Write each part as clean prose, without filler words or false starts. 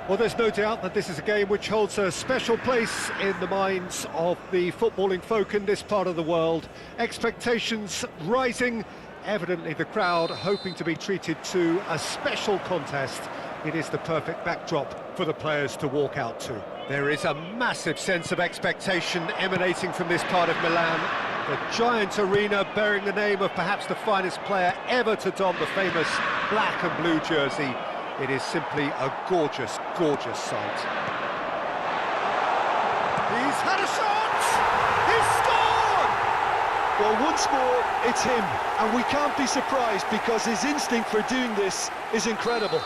Well, there's no doubt that this is a game which holds a special place in the minds of the footballing folk in this part of the world. Expectations rising, evidently the crowd hoping to be treated to a special contest. It is the perfect backdrop for the players to walk out to. There is a massive sense of expectation emanating from this part of Milan. The giant arena bearing the name of perhaps the finest player ever to don the famous black and blue jersey. It is simply a gorgeous, gorgeous sight. He's had a shot! He's scored! Well, once more, it's him, and we can't be surprised because his instinct for doing this is incredible.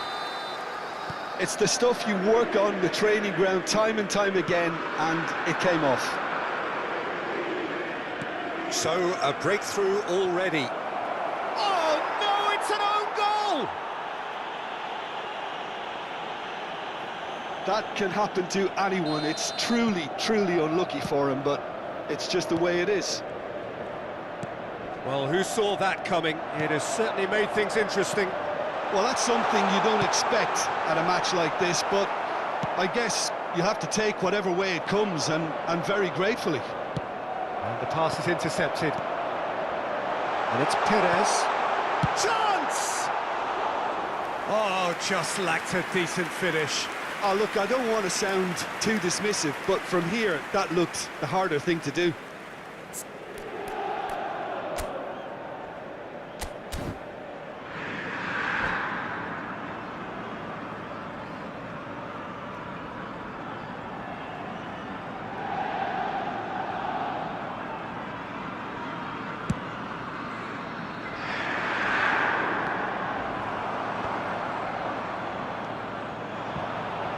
It's the stuff you work on the training ground time and time again, and it came off. So, a breakthrough already. Oh, no, it's an own goal! That can happen to anyone. It's truly, truly unlucky for him, but it's just the way it is. Well, who saw that coming? It has certainly made things interesting. Well, that's something you don't expect at a match like this, but I guess you have to take whatever way it comes, and very gratefully. And the pass is intercepted. And it's Perez. Chance! Oh, just lacked a decent finish. Oh, look, I don't want to sound too dismissive, but from here, that looked the harder thing to do.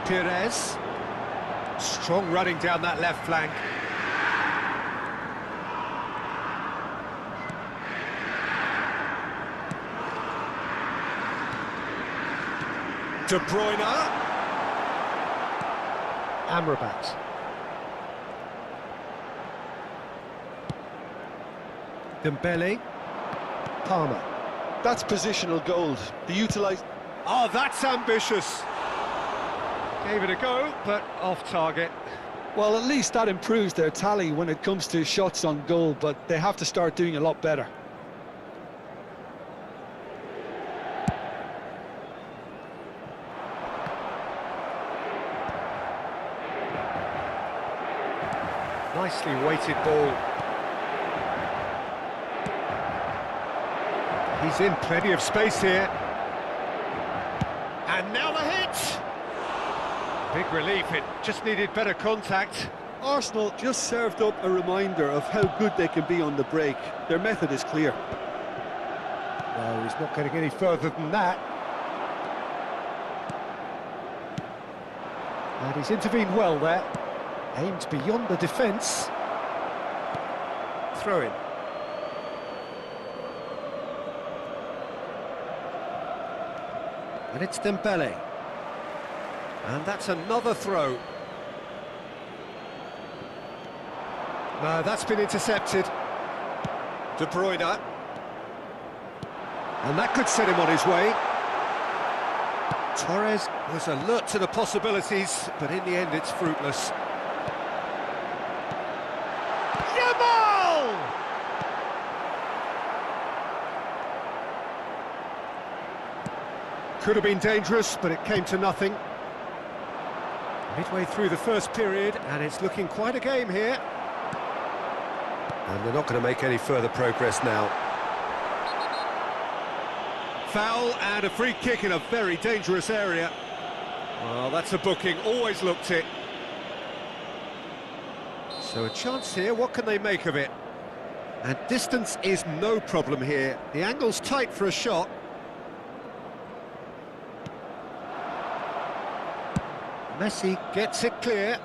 Perez, strong running down that left flank. De Bruyne. Amrabat. Dembele. Palmer. That's positional gold. The utilise... Oh, that's ambitious. Gave it a go, but off target. Well, at least that improves their tally when it comes to shots on goal, but they have to start doing a lot better. Nicely weighted ball. He's in plenty of space here. And now the hit! Big relief, it just needed better contact. Arsenal just served up a reminder of how good they can be on the break. Their method is clear. No, he's not getting any further than that. And he's intervened well there. Aimed beyond the defence. Throw in. And it's Dembele. And that's another throw. No, that's been intercepted. De Bruyne. And that could set him on his way. Torres was alert to the possibilities, but in the end it's fruitless. Yamal! Could have been dangerous, but it came to nothing. Midway through the first period, and it's looking quite a game here. And they're not going to make any further progress now. Foul and a free kick in a very dangerous area. Well, that's a booking, always looked it. So a chance here, what can they make of it? And distance is no problem here. The angle's tight for a shot. Messi gets it clear.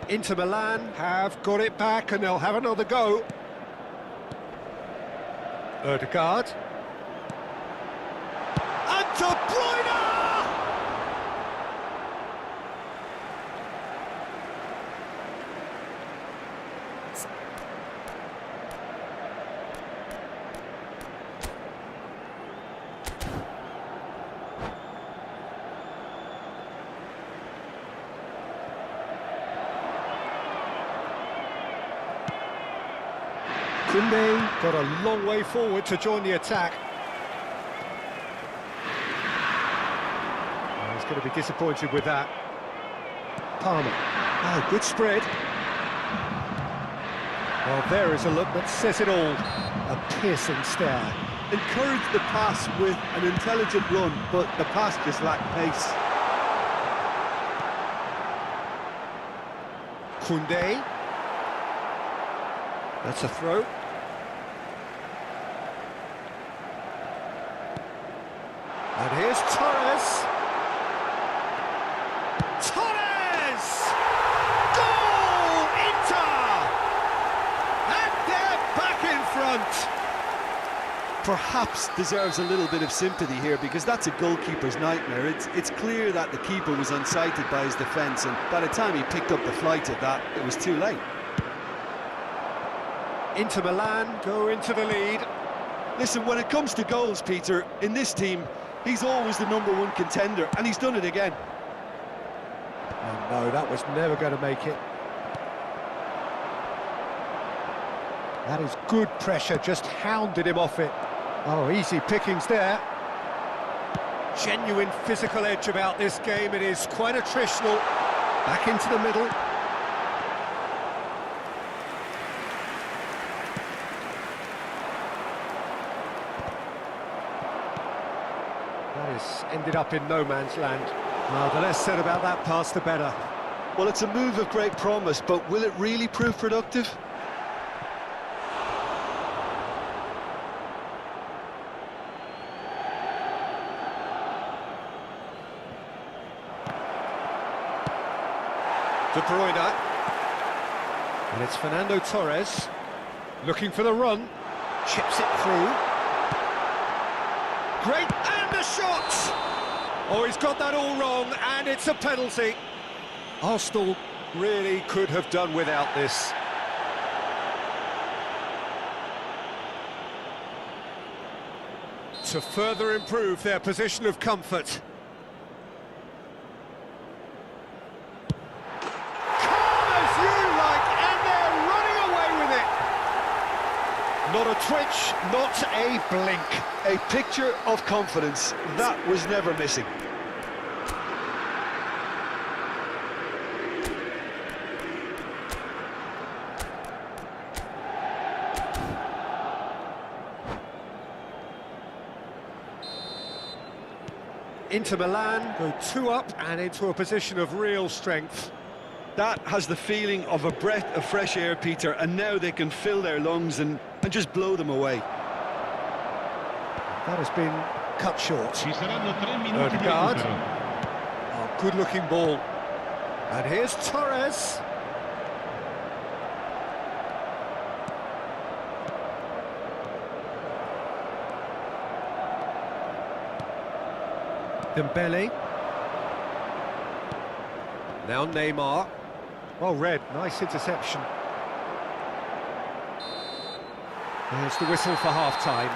Inter Milan have got it back and they'll have another go. Ødegaard. And De Bruyne! Koundé got a long way forward to join the attack. Well, he's going to be disappointed with that. Palmer. Oh, good spread. Well, there is a look that says it all. A piercing stare. Encouraged the pass with an intelligent run, but the pass just lacked pace. Koundé. That's a throw. And here's Torres. Torres! Goal! Inter! And they're back in front. Perhaps deserves a little bit of sympathy here, because that's a goalkeeper's nightmare. It's clear that the keeper was unsighted by his defence, and by the time he picked up the flight of that, it was too late. Inter Milan go into the lead. Listen, when it comes to goals, Peter, in this team, he's always the #1 contender, and he's done it again. Oh no, that was never going to make it. That is good pressure, just hounded him off it. Oh, easy pickings there. Genuine physical edge about this game. It is quite attritional. Back into the middle. That has ended up in no man's land. Well, the less said about that pass, the better. Well, it's a move of great promise, but will it really prove productive? De Bruyne. And it's Fernando Torres. Looking for the run. Chips it through. Great, and the shot! Oh, he's got that all wrong, and it's a penalty. Arsenal really could have done without this. To further improve their position of comfort. Not a twitch, not a blink. A picture of confidence. That was never missing. Inter Milan go 2 up and into a position of real strength. That has the feeling of a breath of fresh air, Peter, and now they can fill their lungs and just blow them away. That has been cut short. Odegaard. Oh, good-looking ball. And here's Torres. Dembele. Now Neymar. Well read, nice interception. There's the whistle for half-time.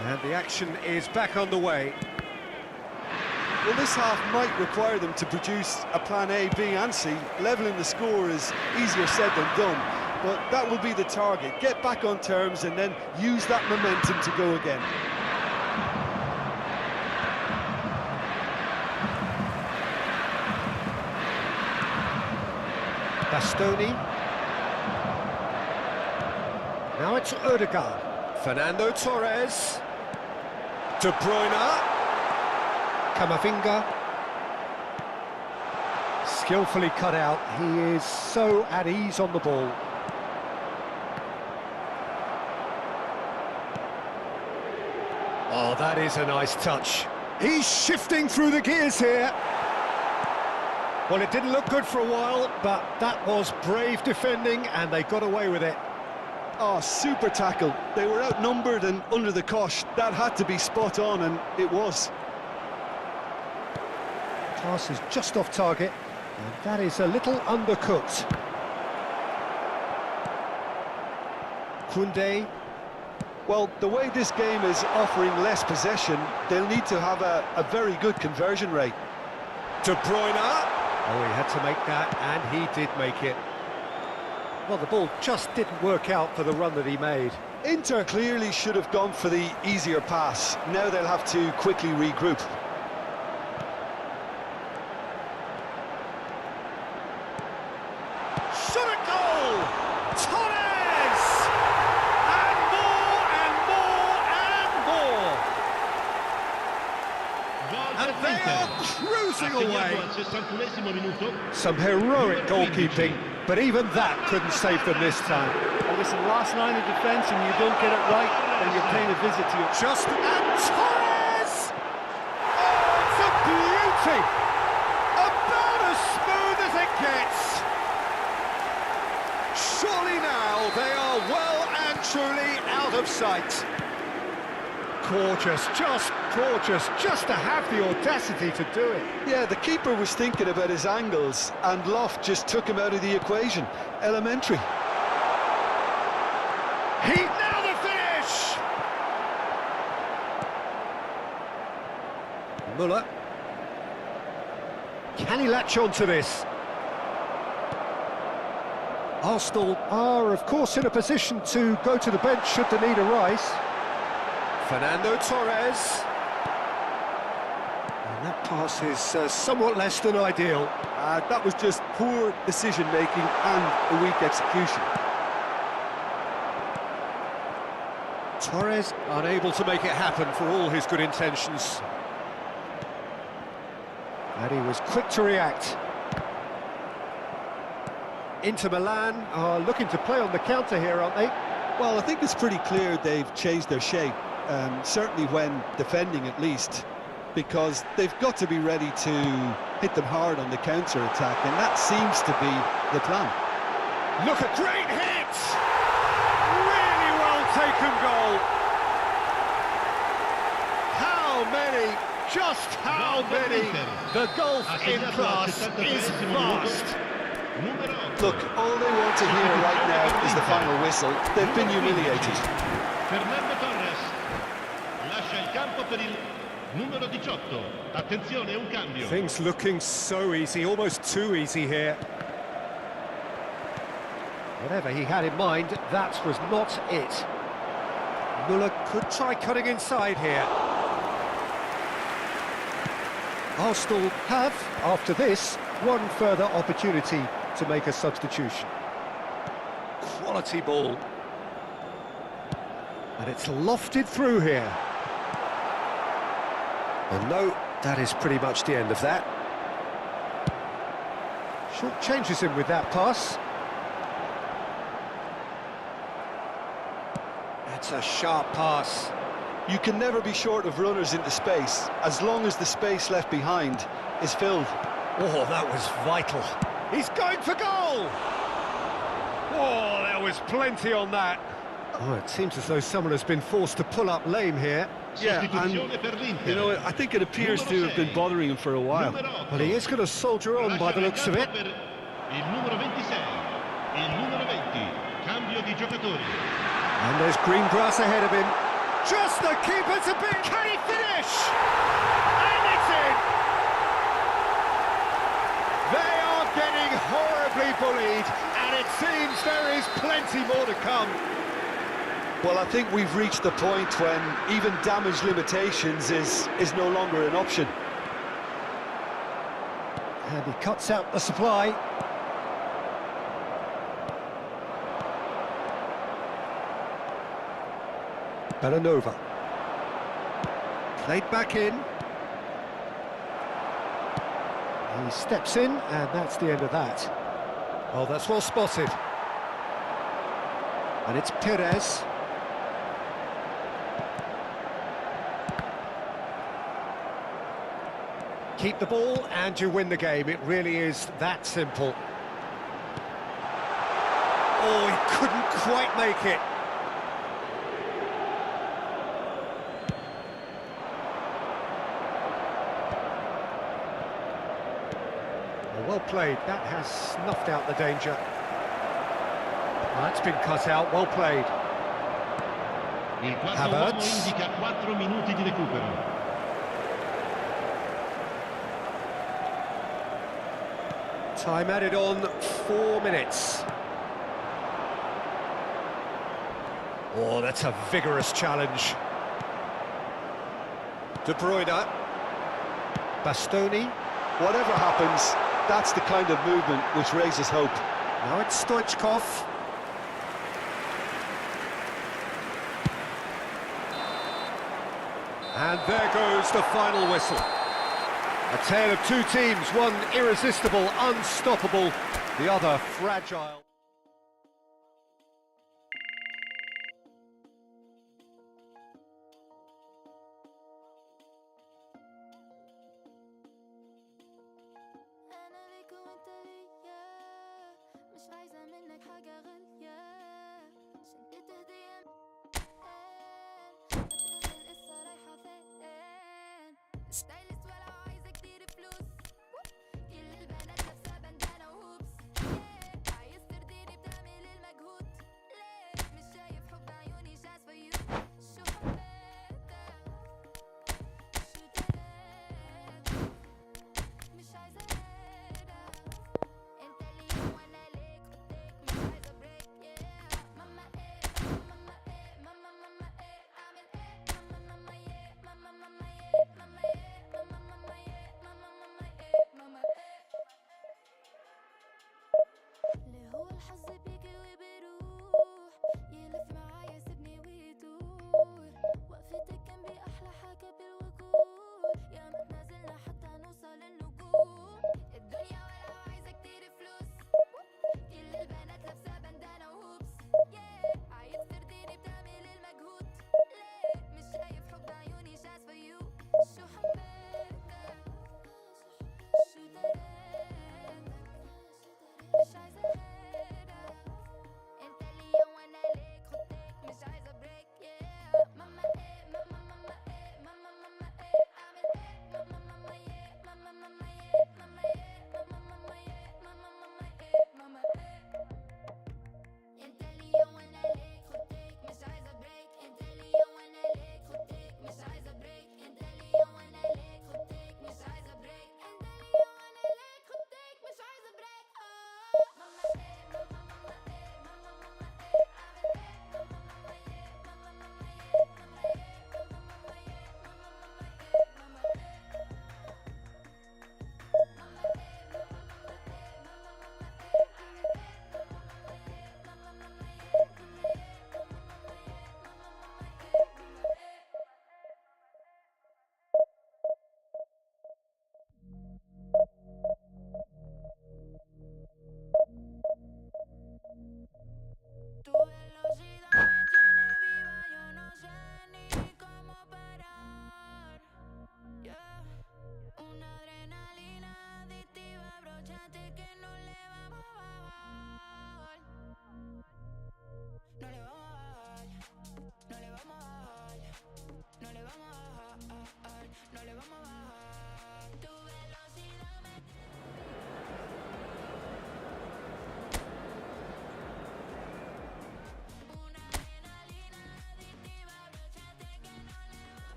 And the action is back on the way. Well, this half might require them to produce a plan A, B and C. Levelling the score is easier said than done, but that will be the target. Get back on terms and then use that momentum to go again. Bastoni. Now it's Odegaard. Fernando Torres. De Bruyne. Camavinga. Skillfully cut out. He is so at ease on the ball. Oh, that is a nice touch. He's shifting through the gears here. Well, it didn't look good for a while, but that was brave defending, and they got away with it. Oh, super tackle. They were outnumbered and under the cosh. That had to be spot on, and it was. Pass is just off target, and that is a little undercooked. Koundé. Well, the way this game is offering less possession, they'll need to have a very good conversion rate. De Bruyne. Oh, he had to make that, and he did make it. Well, the ball just didn't work out for the run that he made. Inter clearly should have gone for the easier pass. Now they'll have to quickly regroup. Shot at goal! Torres! And more and more and more! And they are cruising away. Some heroic goalkeeping, but even that couldn't save them this time. Well, listen, last line of defence, and you don't get it right, then you're paying a visit to your... And Torres! Oh, it's a beauty! About as smooth as it gets! Surely now they are well and truly out of sight. Gorgeous, just to have the audacity to do it. Yeah, the keeper was thinking about his angles, and Loft just took him out of the equation. Elementary. Now the finish! Muller. Can he latch on to this? Arsenal are, of course, in a position to go to the bench should the need arise. Fernando Torres. And that pass is somewhat less than ideal. That was just poor decision-making and a weak execution. Torres unable to make it happen for all his good intentions. And he was quick to react. Inter Milan are looking to play on the counter here, aren't they? Well, I think it's pretty clear they've changed their shape, certainly when defending at least, because they've got to be ready to hit them hard on the counter-attack, and that seems to be the plan. Look, a great hit! Really well taken goal. How many, just how many? The golf in class is vast. Look, all they want to hear right now is the final whistle. They've been humiliated. Fernando Torres lascia il campo per il numero 18. Attenzione, un cambio. Things looking so easy, almost too easy here. Whatever he had in mind, that was not it. Muller could try cutting inside here. Arsenal have, after this, one further opportunity to make a substitution. Quality ball. And it's lofted through here. And no, that is pretty much the end of that. Short changes him with that pass. That's a sharp pass. You can never be short of runners into space, as long as the space left behind is filled. Oh, that was vital. He's going for goal! Oh, there was plenty on that. Oh, it seems as though someone has been forced to pull up lame here. Yeah, and, you know, I think it appears to have been bothering him for a while. Well, he is going to soldier on by the looks of it. Il numero 26, il numero 20, cambio di giocatori. And there's green grass ahead of him. Just the keeper to beat. Can he finish? And it's in! They are getting horribly bullied, and it seems there is plenty more to come. Well, I think we've reached the point when even damage limitations is no longer an option. And he cuts out the supply. Bellanova. Played back in. He steps in, and that's the end of that. Oh, that's well spotted. And it's Perez. Keep the ball and you win the game. It really is that simple. Oh, he couldn't quite make it. Well played, that has snuffed out the danger. That's been cut out, well played. Il quarto uomo Havertz. indica 4 minuti di recupero. Time added on, 4 minutes. Oh, that's a vigorous challenge. De Bruyne. Bastoni. Whatever happens, that's the kind of movement which raises hope. Now it's Stoichkov. And there goes the final whistle. A tale of two teams, one irresistible, unstoppable, the other fragile. أنا ليك وأنت ليا مش عايزة منك حاجة غالية شنطة هدية بتقول القصة رايحة فين ستايلست ولو عايزة كتير فلوس كل البنات لابسة بندانة وهوبس عايز ترضيني بتعمل المجهود ليه مش شايف حب عيوني just for you شو حبيتك شو تلاقيت مش عايزة أهدى انت ليك وانا ليك خدك مش عايزة بريك ماما ايه ماما ايه ماما اعمل ايه ماما yeah ماما ايه ماما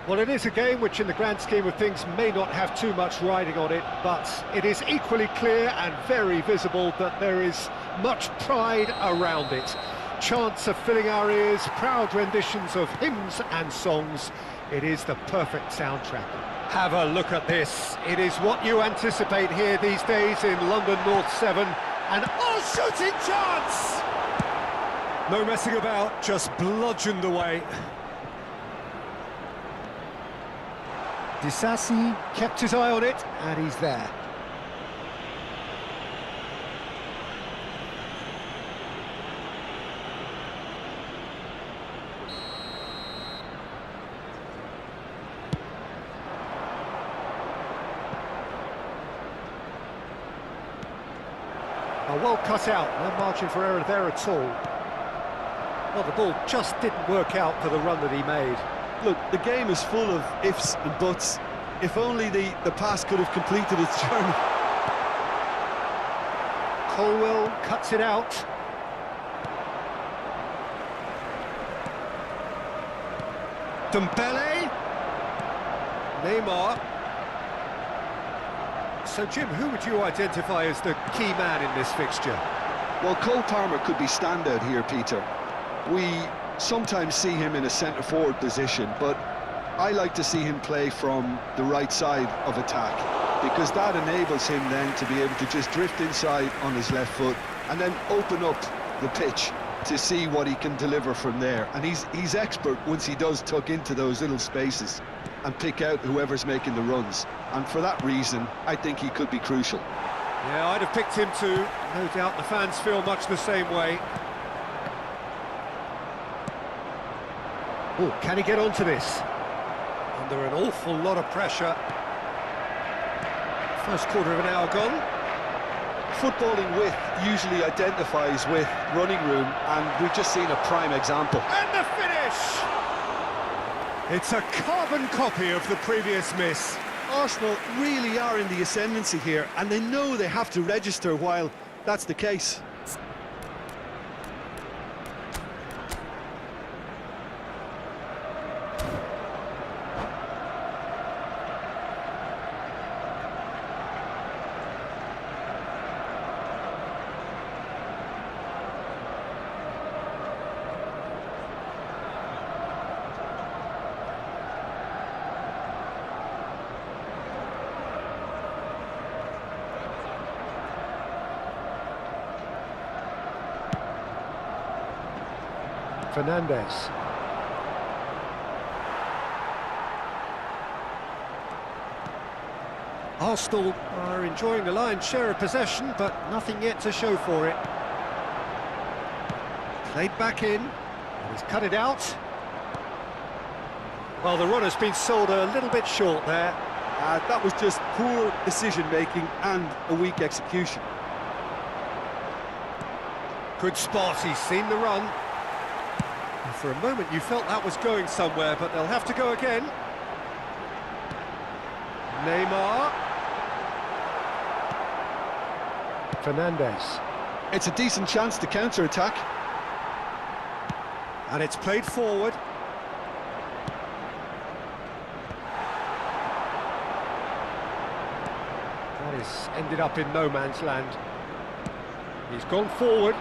Well, it is a game which, in the grand scheme of things, may not have too much riding on it, but it is equally clear and very visible that there is much pride around it. Chants are filling our ears, proud renditions of hymns and songs. It is the perfect soundtrack. Have a look at this. It is what you anticipate here these days in London North 7. And shooting chance! No messing about, just bludgeoned away. Disasi kept his eye on it, and he's there. Well cut out, no margin for error there at all. Well, the ball just didn't work out for the run that he made. Look, the game is full of ifs and buts. If only the pass could have completed its journey. Colwell cuts it out. Dembele. Neymar. So, Jim, who would you identify as the key man in this fixture? Well, Cole Palmer could be standout here, Peter. We sometimes see him in a centre-forward position, but I like to see him play from the right side of attack, because that enables him then to be able to just drift inside on his left foot and then open up the pitch to see what he can deliver from there. And he's expert once he does tuck into those little spaces and pick out whoever's making the runs. And for that reason, I think he could be crucial. Yeah, I'd have picked him too. No doubt the fans feel much the same way. Oh, can he get onto this? Under an awful lot of pressure. First quarter of an hour gone. Footballing width usually identifies with running room, and we've just seen a prime example. And the finish! It's a carbon copy of the previous miss. Arsenal really are in the ascendancy here, and they know they have to register while that's the case. Fernandes. Arsenal are enjoying the lion's share of possession, but nothing yet to show for it. Played back in, and he's cut it out. Well, the runner's been sold a little bit short there. That was just poor decision-making and a weak execution. Good spot, he's seen the run. And for a moment you felt that was going somewhere, but they'll have to go again. Neymar. Fernandes. It's a decent chance to counter-attack. And it's played forward. That is ended up in no man's land. He's gone forward.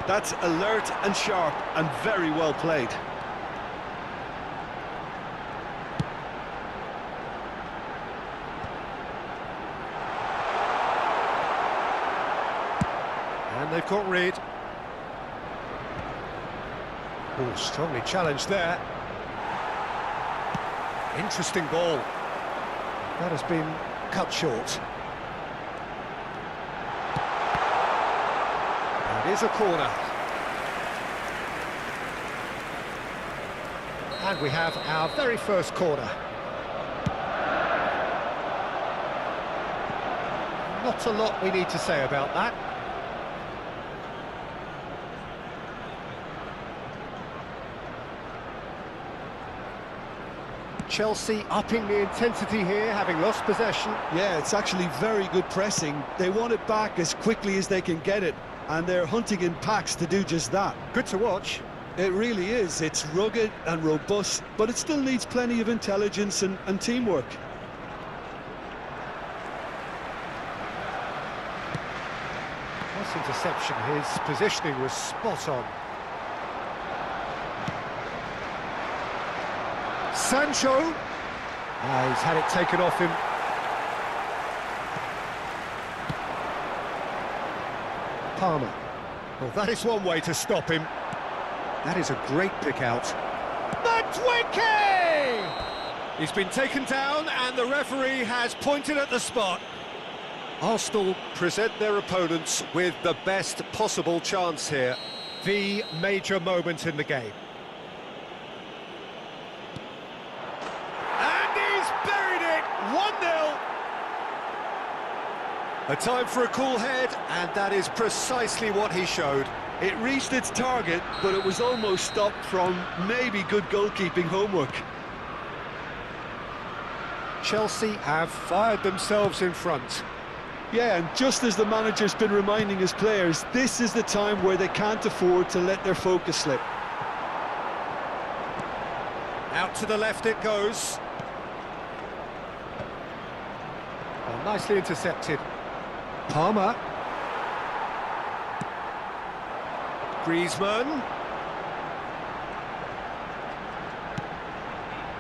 That's alert and sharp and very well played. And they've got rid. Oh, strongly challenged there. Interesting ball. That has been cut short. It is a corner. And we have our very first corner. Not a lot we need to say about that. Chelsea upping the intensity here, having lost possession. Yeah, it's actually very good pressing. They want it back as quickly as they can get it, and they're hunting in packs to do just that. Good to watch. It really is. It's rugged and robust, but it still needs plenty of intelligence and teamwork. Nice interception, his positioning was spot on. Sancho. He's had it taken off him. Palmer. Well, that is one way to stop him. That is a great pick out. Madueke! He's been taken down and the referee has pointed at the spot. Arsenal present their opponents with the best possible chance here. The major moment in the game. And he's buried it! 1-0! A time for a cool head, and that is precisely what he showed. It reached its target, but it was almost stopped from maybe good goalkeeping homework. Chelsea have fired themselves in front. Yeah, and just as the manager's been reminding his players, this is the time where they can't afford to let their focus slip. Out to the left it goes. Oh, nicely intercepted. Palmer. Griezmann.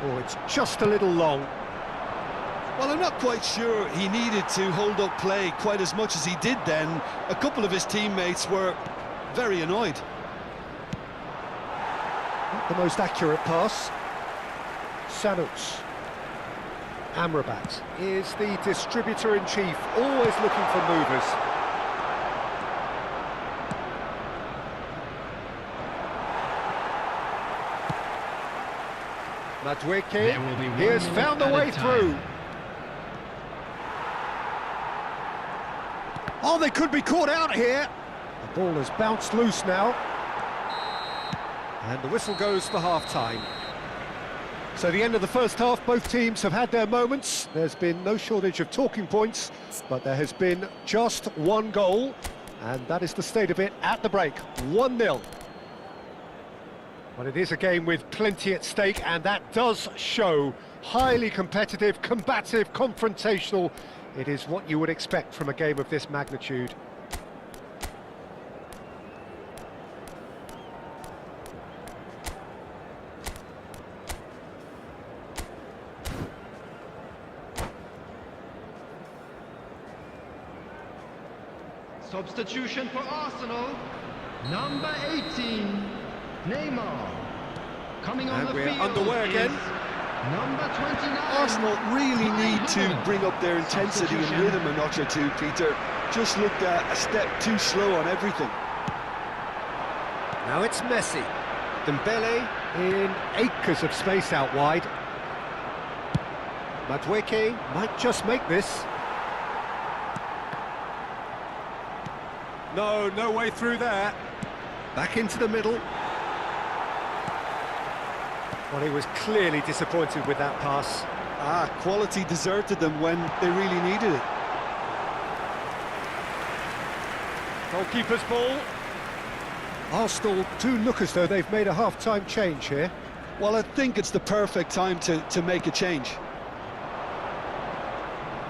Oh, it's just a little long. Well, I'm not quite sure he needed to hold up play quite as much as he did then. A couple of his teammates were very annoyed. Not the most accurate pass. Sanuts. Amrabat is the distributor-in-chief, always looking for movers. Madueke, he has found a way through. Oh, they could be caught out here. The ball has bounced loose now. And the whistle goes for half-time. So the end of the first half, both teams have had their moments. There's been no shortage of talking points, but there has been just one goal, and that is the state of it at the break, 1-0. Well, it is a game with plenty at stake, and that does show. Highly competitive, combative, confrontational. It is what you would expect from a game of this magnitude. Substitution for Arsenal, number 18, Neymar. Coming on And the we're field underway again. is number 29. Arsenal really need to bring up their intensity and rhythm a notch or two, Peter. Just looked a step too slow on everything. Now it's Messi. Dembele in acres of space out wide. Madueke might just make this. No way through there. Back into the middle. Well, he was clearly disappointed with that pass. Quality deserted them when they really needed it. Goalkeeper's ball. Arsenal do look as though they've made a half-time change here. Well, I think it's the perfect time to make a change.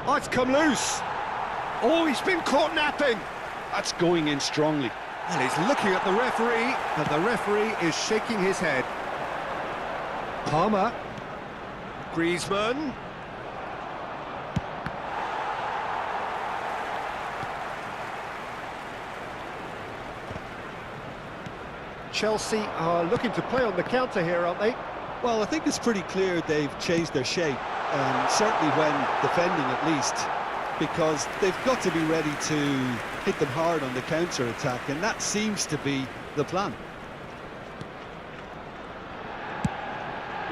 Oh, it's come loose. Oh, he's been caught napping. That's going in strongly. And he's looking at the referee, and the referee is shaking his head. Palmer. Griezmann. Chelsea are looking to play on the counter here, aren't they? Well, I think it's pretty clear they've changed their shape, certainly when defending at least, because they've got to be ready to hit them hard on the counter-attack, and that seems to be the plan.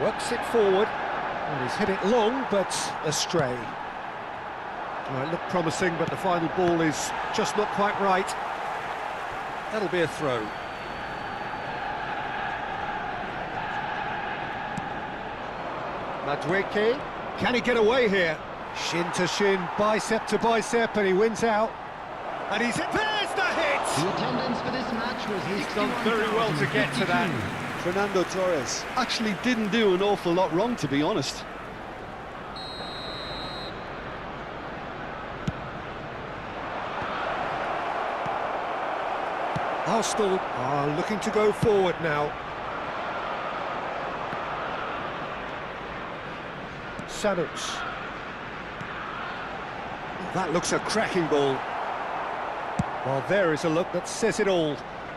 Works it forward, and he's hit it long, but astray. Well, it looked promising, but the final ball is just not quite right. That'll be a throw. Madueke, can he get away here? Shin to shin, bicep to bicep, and he wins out. And there's the hit! The attendance for this match was He's done very well to get to that. Fernando Torres actually didn't do an awful lot wrong, to be honest. Arsenal are looking to go forward now. Sanuc. That looks a cracking ball. Well, there is a look that says it all.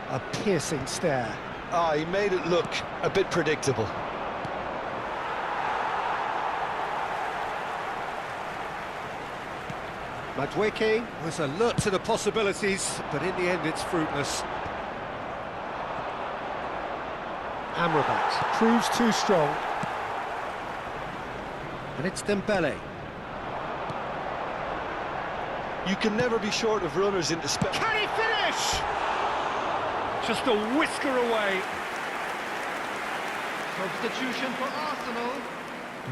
A piercing stare. Ah, he made it look a bit predictable. Madueke was alert to the possibilities, but in the end it's fruitless. Amrabat proves too strong. And it's Dembele. You can never be short of runners into space. Can he finish? Just a whisker away. Substitution for Arsenal.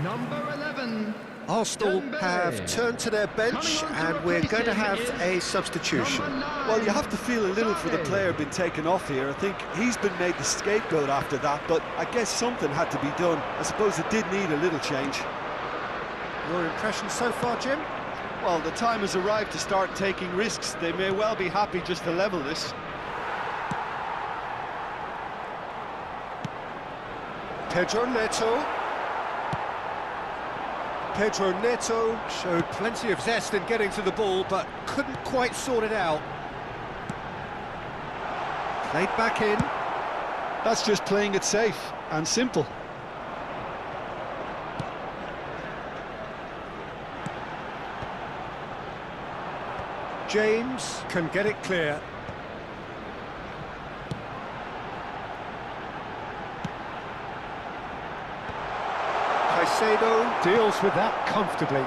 Number 11. Arsenal Dembele. have turned to their bench Coming on to and we're going to have replace him a is substitution. Number 9. Well, you have to feel a little for the player being taken off here. I think he's been made the scapegoat after that, but I guess something had to be done. I suppose it did need a little change. Your impression so far, Jim? Well, the time has arrived to start taking risks. They may well be happy just to level this. Pedro Neto. Pedro Neto showed plenty of zest in getting to the ball, but couldn't quite sort it out. Played back in. That's just playing it safe and simple. James can get it clear. Caicedo deals with that comfortably.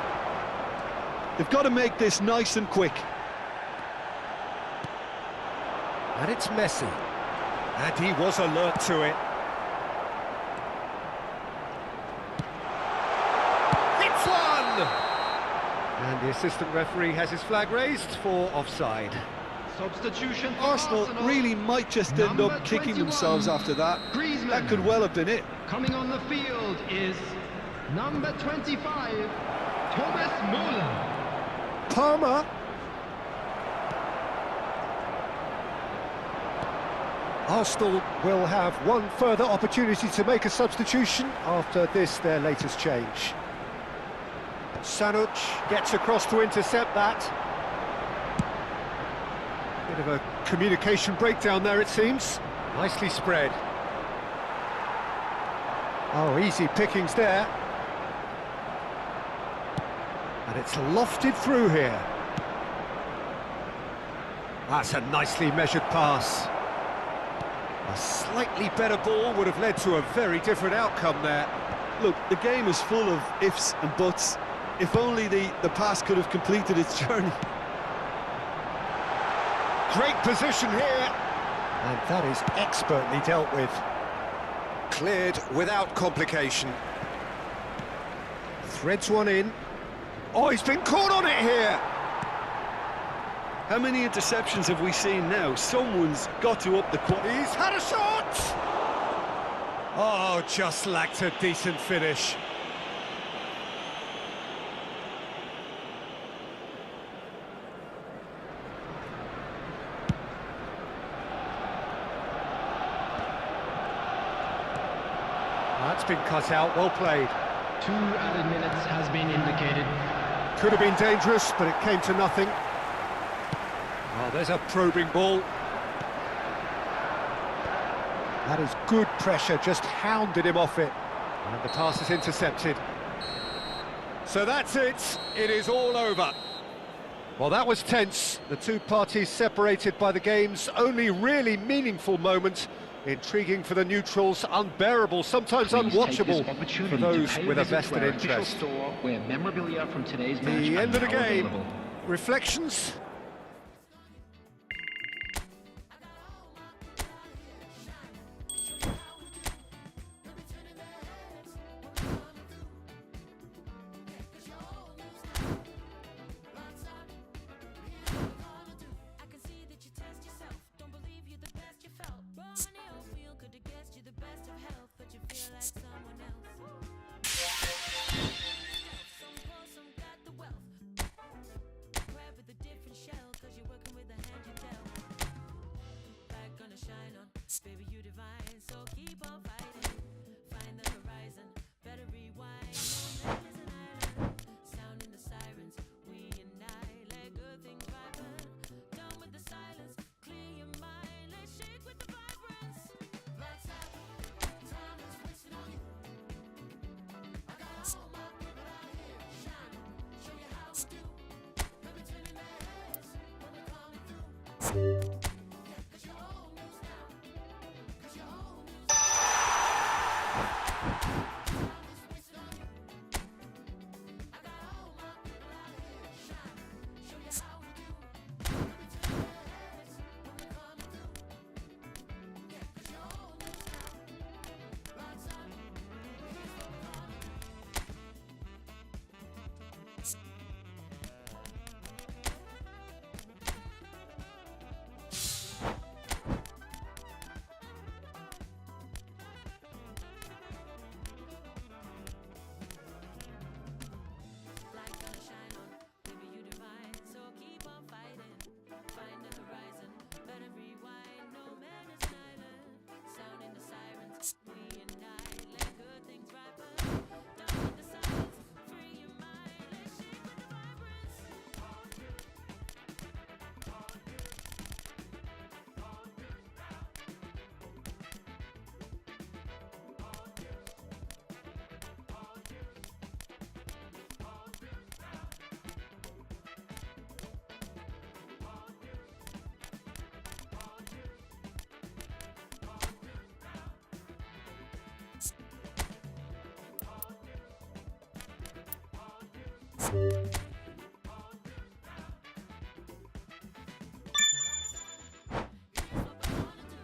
They've got to make this nice and quick. And it's Messi. And he was alert to it. It's one! And the assistant referee has his flag raised for offside. Substitution for Arsenal really might just end Number up kicking 21, themselves after that. Griezmann. That could well have been it. Coming on the field is number 25, Thomas Müller. Palmer. Arsenal will have one further opportunity to make a substitution after this, their latest change. Sanuc gets across to intercept that. Bit of a communication breakdown there, it seems. Nicely spread. Oh, easy pickings there. And it's lofted through here. That's a nicely measured pass. A slightly better ball would have led to a very different outcome there. Look, the game is full of ifs and buts. If only the pass could have completed its journey. Great position here. And that is expertly dealt with. Cleared without complication. Threads one in. Oh, he's been caught on it here. How many interceptions have we seen now? Someone's got to up the quality. He's had a shot! Oh, just lacked a decent finish. That's been cut out, well played. 2 added minutes has been indicated. Could have been dangerous, but it came to nothing. Oh, there's a probing ball. That is good pressure, just hounded him off it. And the pass is intercepted. So that's it, it is all over. Well, that was tense. The two parties separated by the game's only really meaningful moment. Intriguing for the neutrals, unbearable, sometimes unwatchable for those with a vested interest. Where memorabilia from today's match The are end of the now game. available. Reflections? I can see that you test yourself. Don't believe you're the best you felt. Running, feel good to guess you're the best of Baby, you divine, so keep on fighting. Find the horizon, better rewind. No man is an island. Sounding the sirens, we and I let good things ripen. Done with the silence, clear your mind. Let's shake with the vibrance. Lights out, time is wasting on you. I got all my people out here shining. Show you how we do. Let me turn in their heads when we're coming through. Yeah, 'cause you're old news now. 'Cause you're old news now. Time is wasted on you. I got all my people out here shining. Show you how we do. Let me turn in their heads when we're coming through. Yeah, 'cause you're old news now. Lights out, here's what we're gonna do. Light gonna shine on, baby, you divine. So keep on fighting. Find the horizon, better rewind. No man is an island. Sounding the sirens, we and I let good things ripen. Done with the silence, free your mind. Let's shake with the vibrance. Here's what we're gonna do.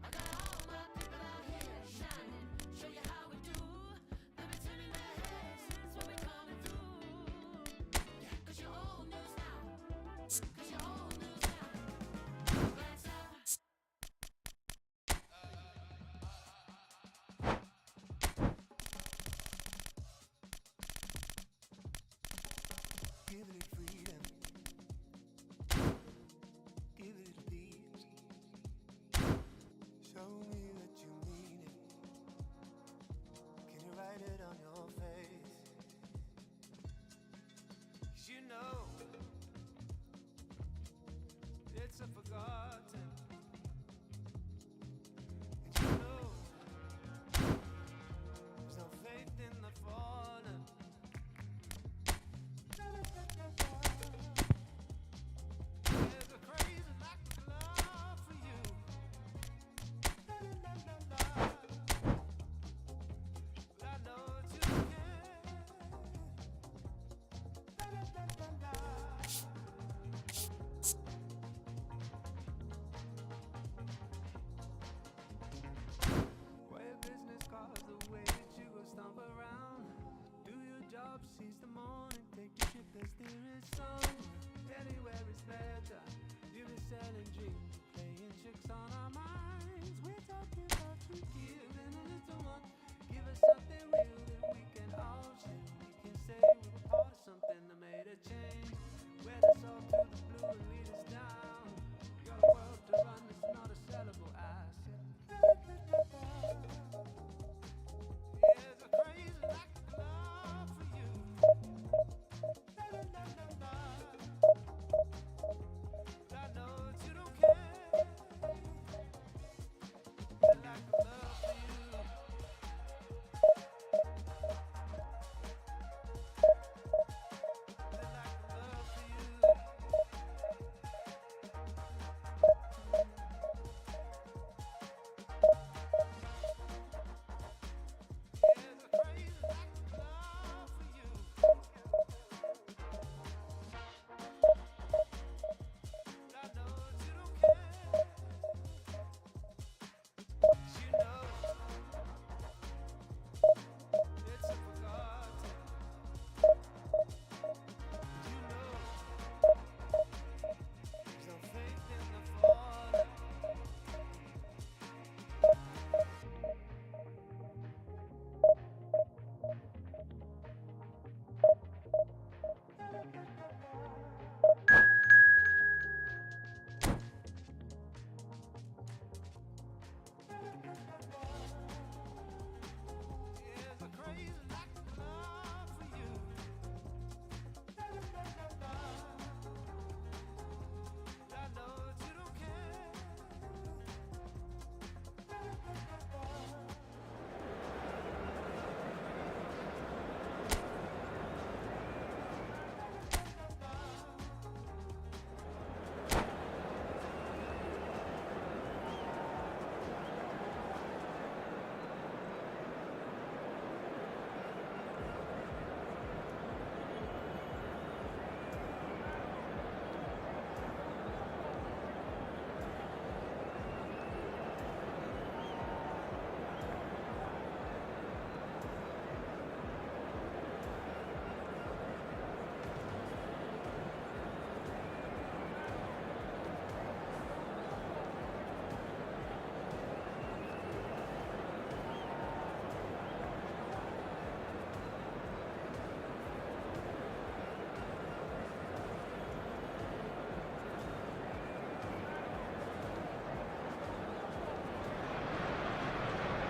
I got all my people out here shining. Show you how we do. Let me turn in their heads. Here's what we're coming through. Yeah, 'cause you're old news now. 'Cause you're old news now. Lights out.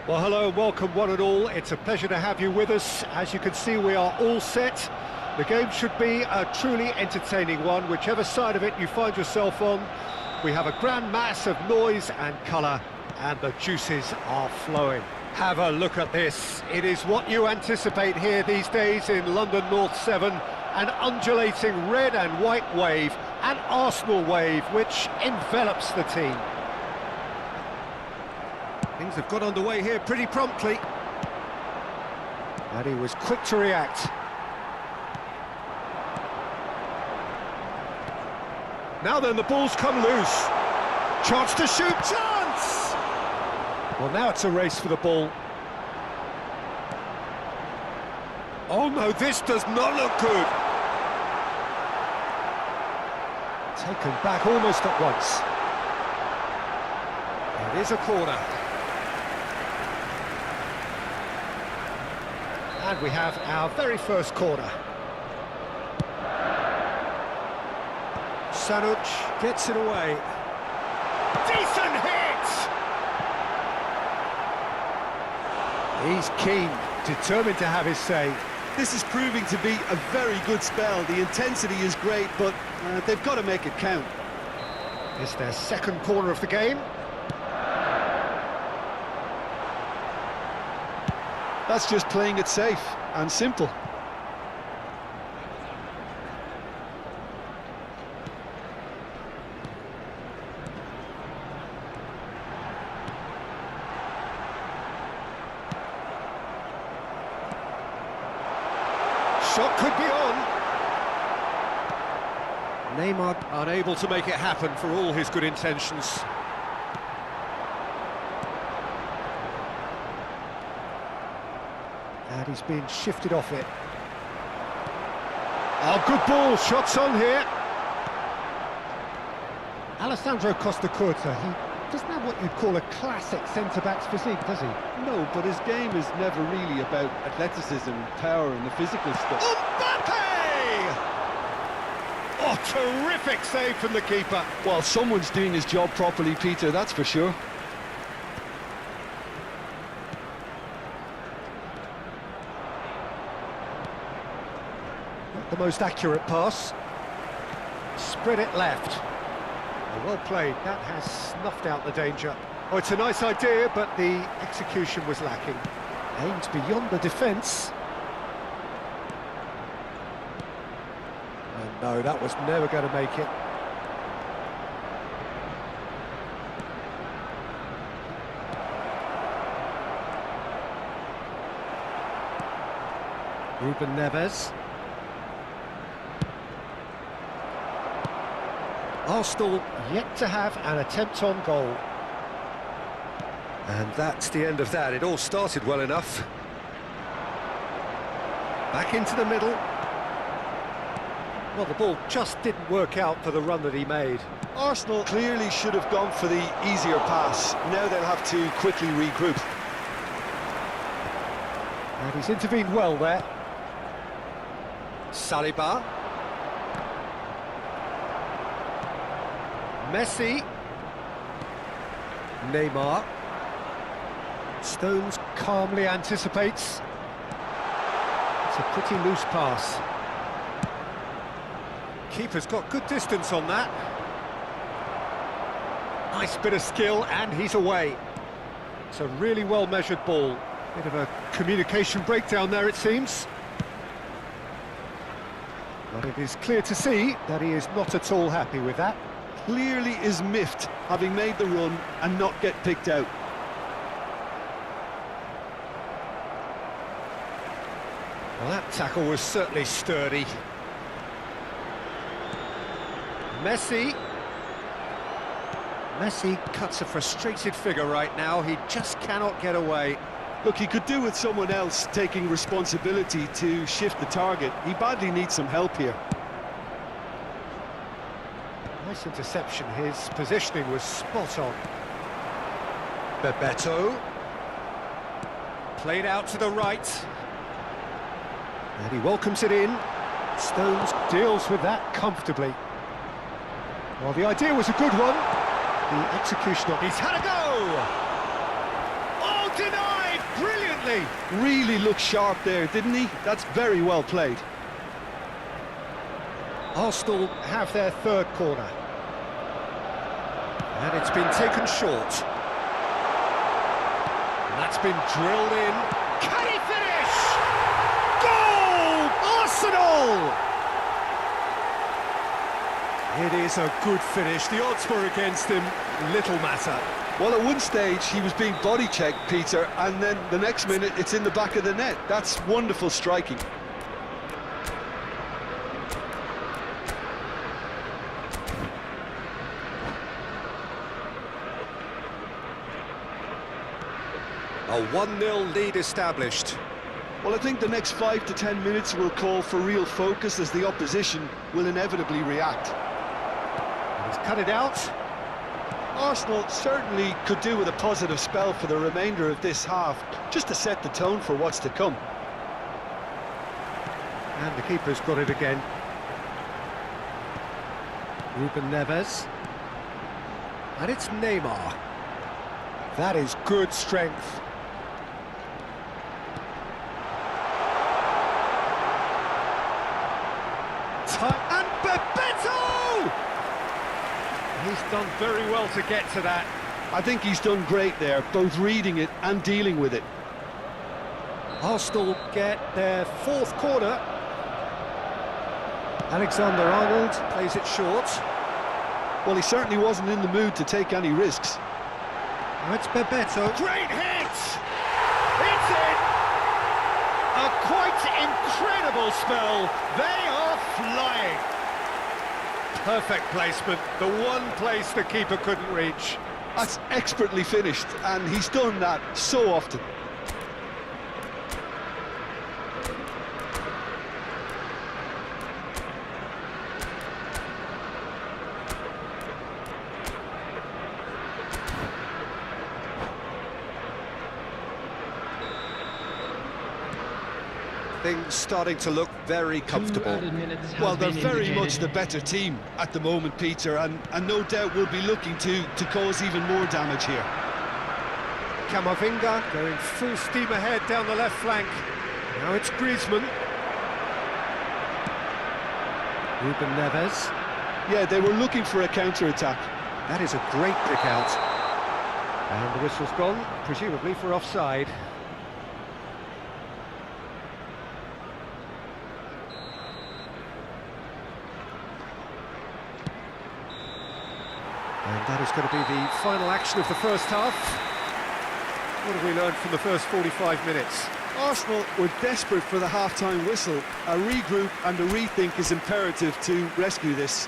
Well, hello and welcome one and all. It's a pleasure to have you with us. As you can see, we are all set. The game should be a truly entertaining one, whichever side of it you find yourself on. We have a grand mass of noise and colour, and the juices are flowing. Have a look at this. It is what you anticipate here these days in London North 7, an undulating red and white wave, an Arsenal wave which envelops the team. Things have got underway here pretty promptly. And he was quick to react. Now then, the ball's come loose. Chance to shoot, chance! Well, now it's a race for the ball. Oh no, this does not look good. Taken back almost at once. It is a corner. And we have our very first corner. Sanuc gets it away. Decent hit! He's keen, determined to have his say. This is proving to be a very good spell. The intensity is great, but they've got to make it count. It's their second corner of the game. That's just playing it safe and simple. Shot could be on. Neymar unable to make it happen for all his good intentions. And he's been shifted off it. Oh, good ball, shots on here. Alessandro Costacurta, he doesn't have what you'd call a classic centre-back's physique, does he? No, but his game is never really about athleticism, power and the physical stuff. Mbappe! Oh, terrific save from the keeper. Well, someone's doing his job properly, Peter, that's for sure. Not the most accurate pass. Spread it left. Oh, well played, that has snuffed out the danger. Oh, it's a nice idea, but the execution was lacking. Aims beyond the defence. And no, that was never going to make it. Ruben Neves. Arsenal yet to have an attempt on goal. And that's the end of that. It all started well enough. Back into the middle. Well, the ball just didn't work out for the run that he made. Arsenal clearly should have gone for the easier pass. Now they'll have to quickly regroup. And he's intervened well there. Saliba. Messi. Neymar. Stones calmly anticipates. It's a pretty loose pass. Keeper's got good distance on that. Nice bit of skill, and he's away. It's a really well-measured ball. Bit of a communication breakdown there, it seems. But it is clear to see that he is not at all happy with that. Clearly is miffed, having made the run and not get picked out. Well, that tackle was certainly sturdy. Messi. Messi cuts a frustrated figure right now. He just cannot get away. Look, he could do with someone else taking responsibility to shift the target. He badly needs some help here. Nice interception. His positioning was spot on. Bebeto. Played out to the right. And he welcomes it in. Stones deals with that comfortably. Well, the idea was a good one. The execution of... He's had a go! Oh, Denied brilliantly. Really looked sharp there, didn't he? That's very well played. Arsenal have their third corner. And it's been taken short. And that's been drilled in. Can he finish? Goal! Arsenal! It is a good finish. The odds were against him. Little matter. Well, at one stage he was being body checked, Peter, and then the next minute it's in the back of the net. That's wonderful striking. A 1-0 lead established. Well, I think the next 5 to 10 minutes will call for real focus as the opposition will inevitably react. He's cut it out. Arsenal certainly could do with a positive spell for the remainder of this half, just to set the tone for what's to come. And the keeper's got it again. Ruben Neves. And it's Neymar. That is good strength. And Bebeto! He's done very well to get to that. I think he's done great there, both reading it and dealing with it. Arsenal get their fourth corner. Alexander-Arnold plays it short. Well, he certainly wasn't in the mood to take any risks. Now it's Bebeto. Great hit! It's in! A quite incredible spell. They are flying. Perfect placement. The one place the keeper couldn't reach. That's expertly finished, and he's done that so often. Things starting to look very comfortable. 2 added minutes has Well, they're been very indicated. much the better team at the moment, Peter, and no doubt will be looking to cause even more damage here. Camavinga going full steam ahead down the left flank. Now it's Griezmann. Ruben Neves. Yeah, they were looking for a counter-attack. That is a great pick out. And the whistle's gone, presumably for offside. And that is going to be the final action of the first half. What have we learned from the first 45 minutes? Arsenal were desperate for the half-time whistle. A regroup and a rethink is imperative to rescue this.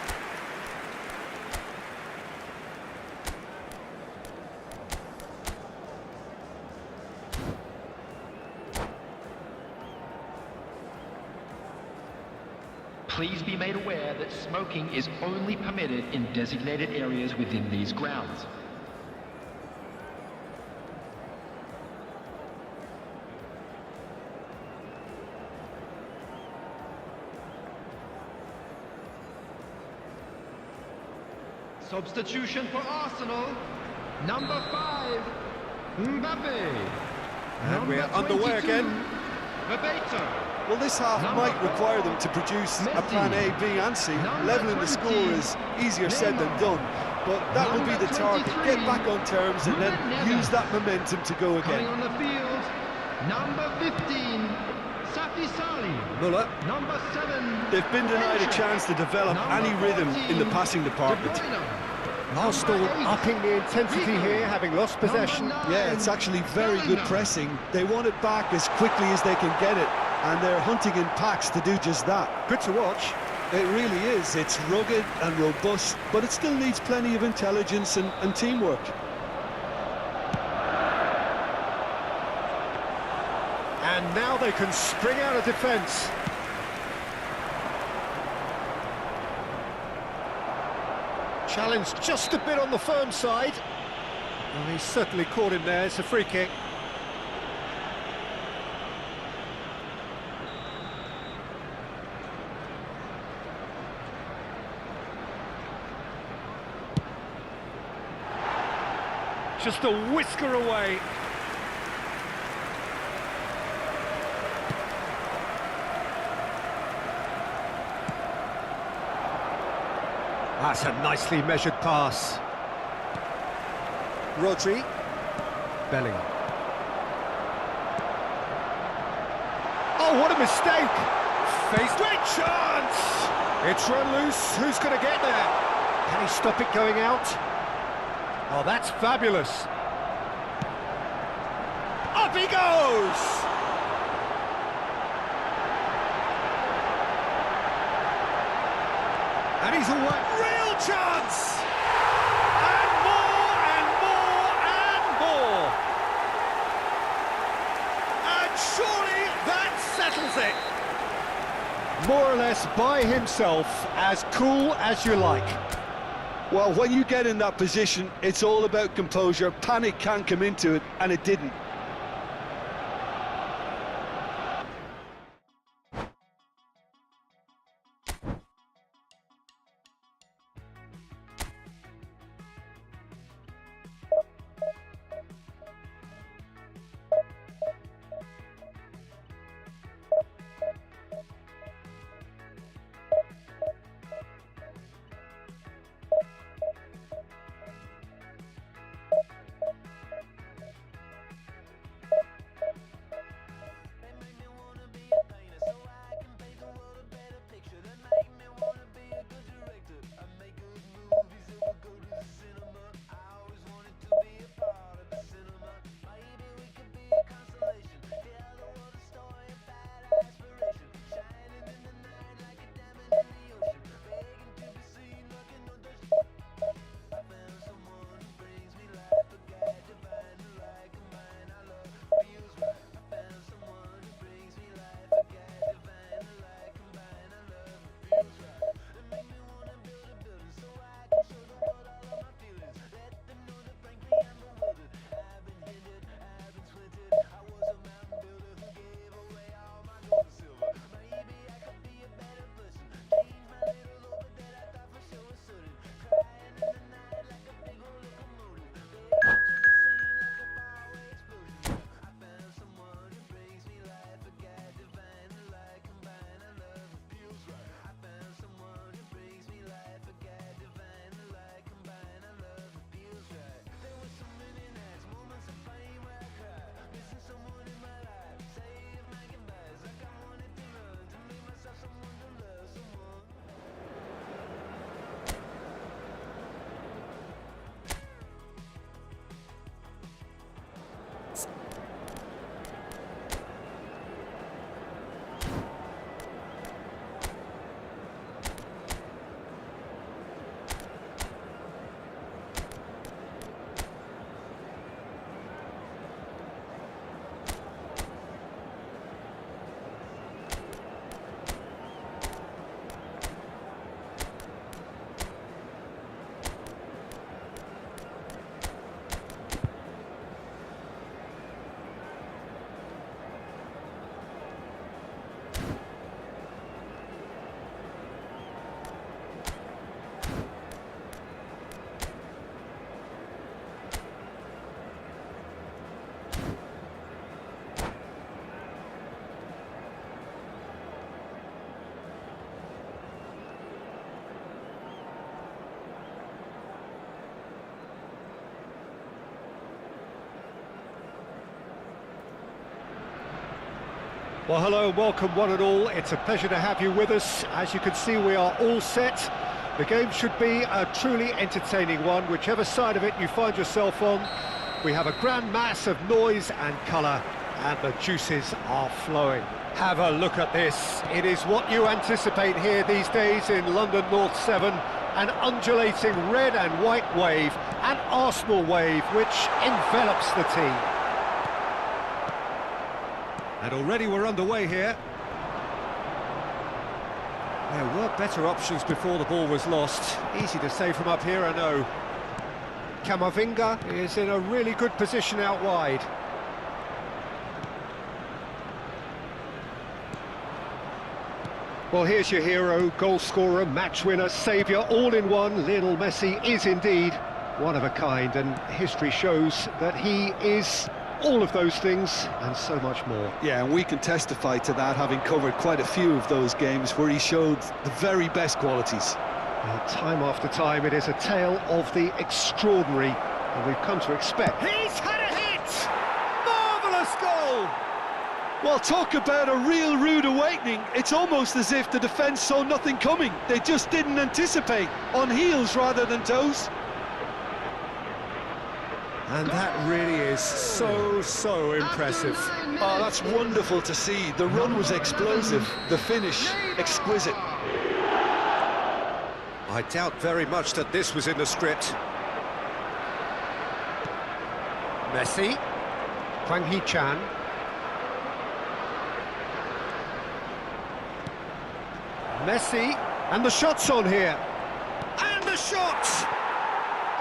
Please be made aware that smoking is only permitted in designated areas within these grounds. Substitution for Arsenal. Number 5, Mbappe. And we're underway again. Bebeto. Well, this half might require them to produce a plan A, B and C. Levelling the score is easier said than done, but that will be the target. Get back on terms and then use that momentum to go Coming again. on the field, number 15, Safi Salih. Muller. Number 7, They've been denied a chance to develop any rhythm in the passing department. De Bruyne. Arsenal upping the intensity here, having lost possession. Yeah, it's actually very good pressing. They want it back as quickly as they can get it, and they're hunting in packs to do just that. Good to watch. It really is. It's rugged and robust, but it still needs plenty of intelligence and teamwork. And now they can spring out of defence. Challenged just a bit on the firm side. Well, he's certainly caught him there. It's a free kick. Just a whisker away. That's a nicely measured pass. Rodri. Bellingham. Oh, what a mistake! Faced with chance! It's run loose. Who's going to get there? Can he stop it going out? Oh, that's fabulous. Up he goes! And he's away. Real chance! And more, and more, and more! And surely that settles it! More or less by himself, as cool as you like. Well, when you get in that position, it's all about composure. Panic can come into it, and it didn't. Well, hello and welcome one and all. It's a pleasure to have you with us. As you can see, we are all set. The game should be a truly entertaining one, whichever side of it you find yourself on. We have a grand mass of noise and colour, and the juices are flowing. Have a look at this. It is what you anticipate here these days in London North 7, an undulating red and white wave, an Arsenal wave which envelops the team. And already we're underway here. There were better options before the ball was lost. Easy to say from up here, I know. Camavinga is in a really good position out wide. Well, here's your hero, goal scorer, match winner, saviour, all in one. Lionel Messi is indeed one of a kind, and history shows that he is all of those things and so much more. Yeah, and we can testify to that, having covered quite a few of those games where he showed the very best qualities. Time after time, it is a tale of the extraordinary, and we've come to expect. He's had a hit! Marvellous goal! Well, talk about a real rude awakening. It's almost as if the defence saw nothing coming. They just didn't anticipate, on heels rather than toes. And that really is so impressive. Oh, that's wonderful to see. The run was explosive, the finish exquisite. I doubt very much that this was in the script. Messi. Hwang Hee-chan. Messi. And the shot's on here. And the shot!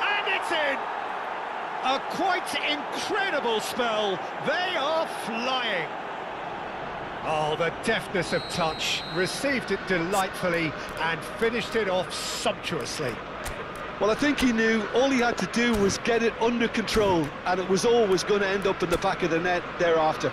And it's in! A quite incredible spell. They are flying. Oh, the deftness of touch. Received it delightfully and finished it off sumptuously. Well, I think he knew all he had to do was get it under control, and it was always going to end up in the back of the net thereafter.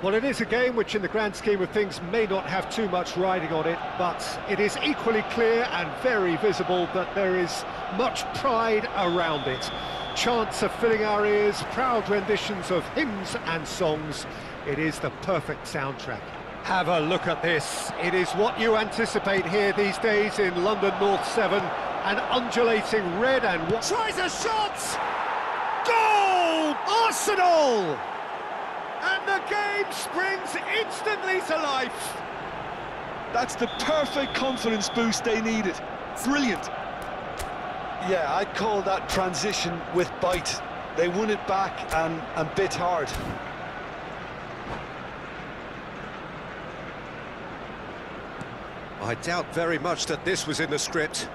Well, it is a game which in the grand scheme of things may not have too much riding on it, but it is equally clear and very visible that there is much pride around it. Chants are filling our ears, proud renditions of hymns and songs. It is the perfect soundtrack. Have a look at this. It is what you anticipate here these days in London North 7. An undulating red and white. Tries a shot! Goal! Arsenal! And the game springs instantly to life. That's the perfect confidence boost they needed. Brilliant. Yeah, I'd call that transition with bite. They won it back and bit hard. I doubt very much that this was in the script.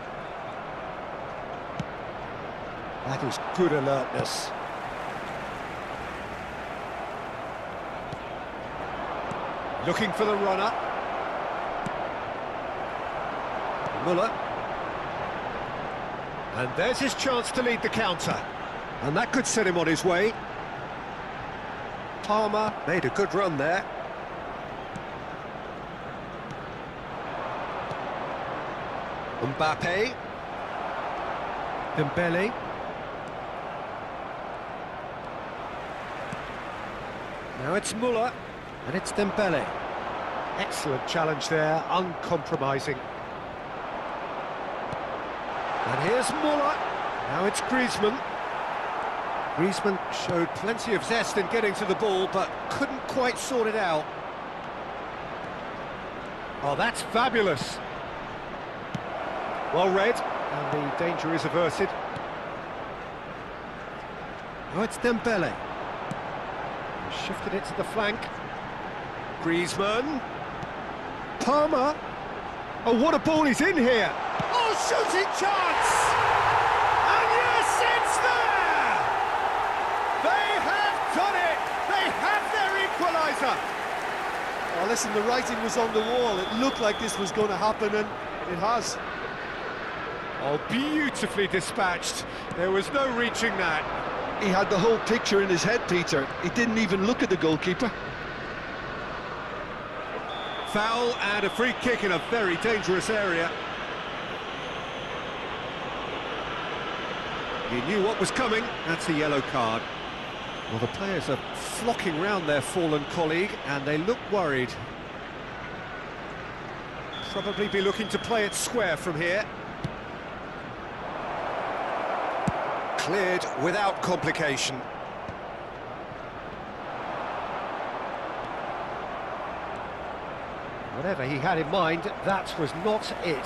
That is good alertness. Looking for the runner. Muller. And there's his chance to lead the counter. And that could set him on his way. Palmer made a good run there. Mbappe. Dembele. Now it's Muller. And it's Dembele. Excellent challenge there, uncompromising. And here's Muller. Now it's Griezmann. Griezmann showed plenty of zest in getting to the ball, but couldn't quite sort it out. Oh, that's fabulous. Well read, and the danger is averted. Now it's Dembele. Shifted it to the flank. Griezmann. Palmer. Oh, what a ball is in here! Oh, shooting chance! And yes, it's there! They have done it! They have their equaliser! Oh, listen, the writing was on the wall. It looked like this was going to happen, and it has. Oh, beautifully dispatched. There was no reaching that. He had the whole picture in his head, Peter. He didn't even look at the goalkeeper. Foul and a free kick in a very dangerous area. He knew what was coming. That's a yellow card. Well, the players are flocking round their fallen colleague and they look worried. Probably be looking to play it square from here. Cleared without complication. Whatever he had in mind, that was not it.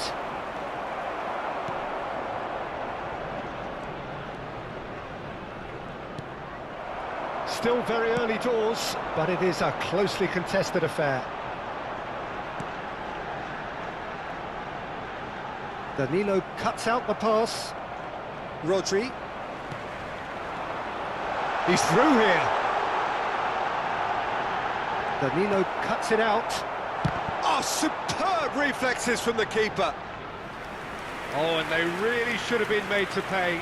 Still very early doors, but it is a closely contested affair. Danilo cuts out the pass. Rodri. He's through here. Danilo cuts it out. Oh, superb reflexes from the keeper. Oh, and they really should have been made to pay.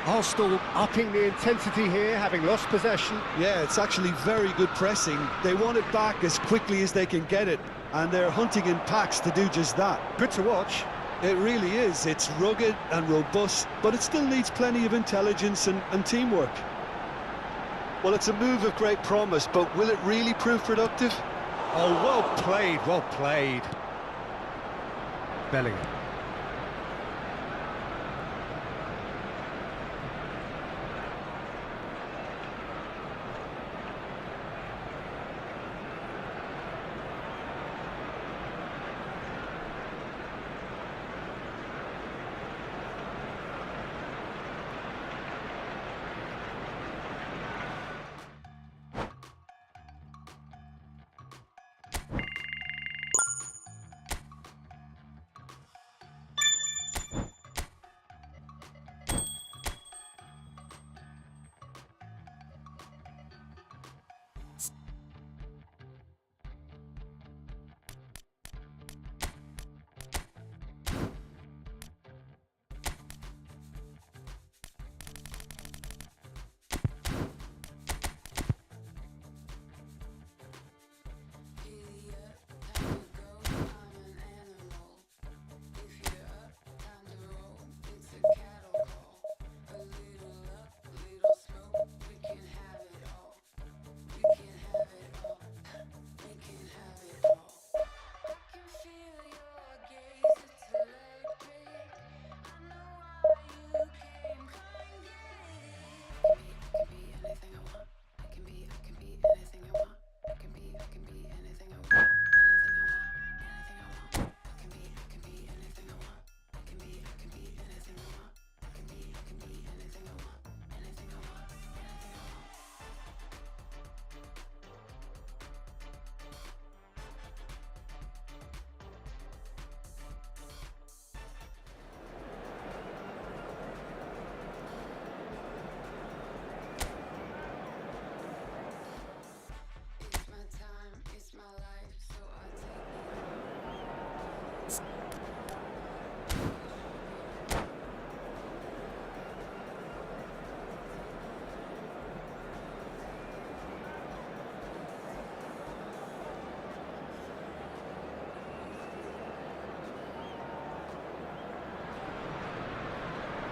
Arsenal upping the intensity here, having lost possession. Yeah, it's actually very good pressing. They want it back as quickly as they can get it, and they're hunting in packs to do just that. Good to watch. It really is. It's rugged and robust, but it still needs plenty of intelligence and teamwork. Well, it's a move of great promise, but will it really prove productive? Oh, well played, well played. Bellingham.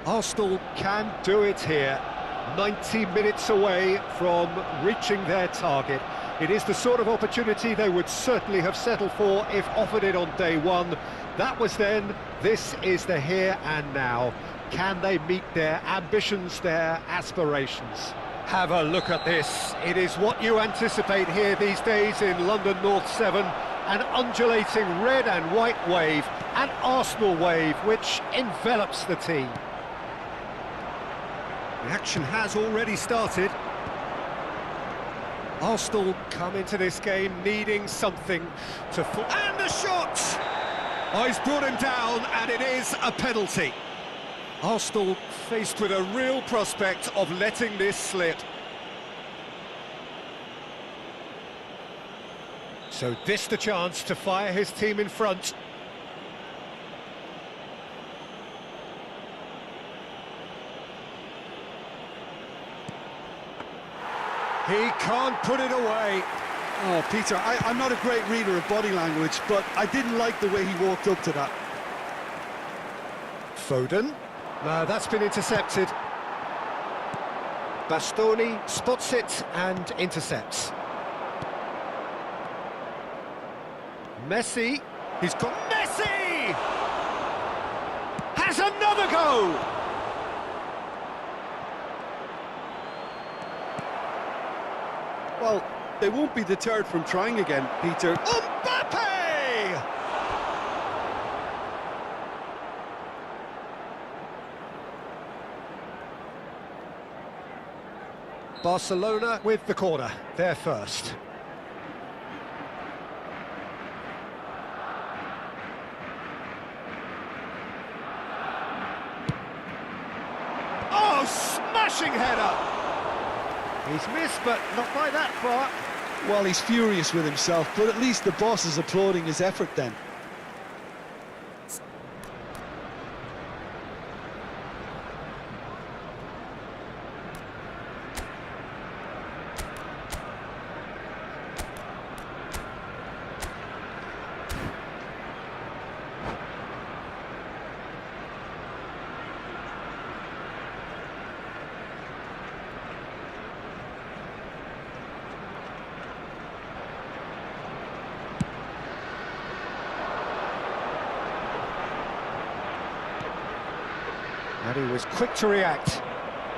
Arsenal can do it here. 90 minutes away from reaching their target. It is the sort of opportunity they would certainly have settled for if offered it on day one. That was then, this is the here and now. Can they meet their ambitions, their aspirations? Have a look at this. It is what you anticipate here these days in London North 7. An undulating red and white wave, an Arsenal wave which envelops the team. The action has already started. Arsenal come into this game needing something to... And the shot! Oh, he's brought him down, and it is a penalty. Arsenal faced with a real prospect of letting this slip. So this the chance to fire his team in front. He can't put it away. Oh, Peter, I'm not a great reader of body language, but I didn't like the way he walked up to that. Foden. No, that's been intercepted. Bastoni spots it and intercepts. Messi. He's got Messi! Has another go! Well, they won't be deterred from trying again, Peter. Mbappe! Barcelona with the corner, they're first. Oh, smashing header! He's missed, but not by that far. Well, he's furious with himself, but at least the boss is applauding his effort then. And he was quick to react.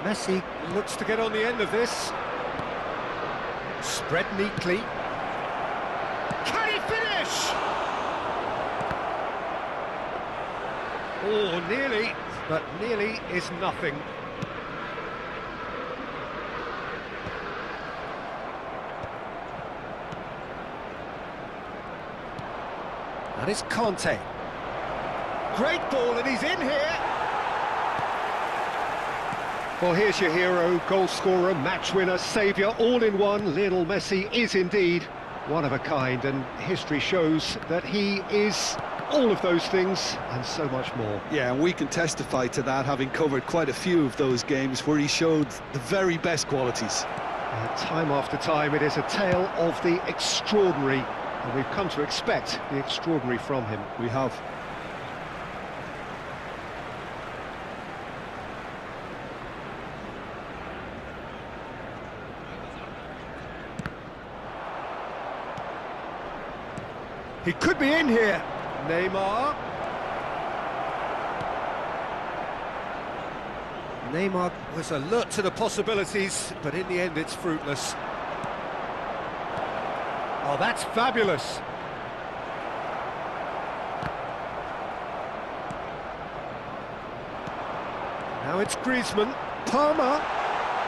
Messi looks to get on the end of this. Spread neatly. Can he finish? Oh, nearly, but nearly is nothing. And it's Conte. Great ball, and he's in here. Well, here's your hero, goal scorer, match winner, saviour, all in one. Lionel Messi is indeed one of a kind, and history shows that he is all of those things and so much more. Yeah, and we can testify to that, having covered quite a few of those games where he showed the very best qualities. Time after time, it is a tale of the extraordinary, and we've come to expect the extraordinary from him. We have. He could be in here. Neymar. Neymar was alert to the possibilities, but in the end it's fruitless. Oh, that's fabulous. Now it's Griezmann. Palmer.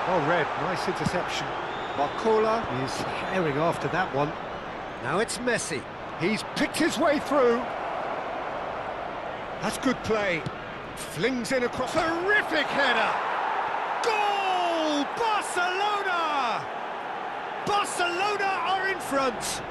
Oh, red, nice interception. Barcola is herring after that one. Now it's Messi. He's picked his way through. That's good play. Flings in across. Terrific header. Goal! Barcelona! Barcelona are in front.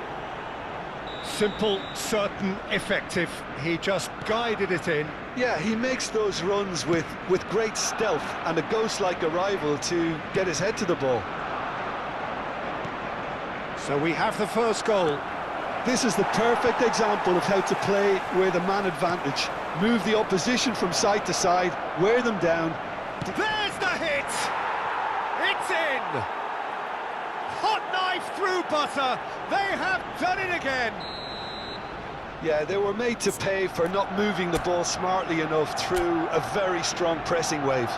Simple, certain, effective. He just guided it in. Yeah, he makes those runs with great stealth and a ghost-like arrival to get his head to the ball. So we have the first goal. This is the perfect example of how to play with a man advantage. move the opposition from side to side, wear them down. There's the hit! It's in! Hot knife through butter! They have done it again! Yeah, they were made to pay for not moving the ball smartly enough through a very strong pressing wave.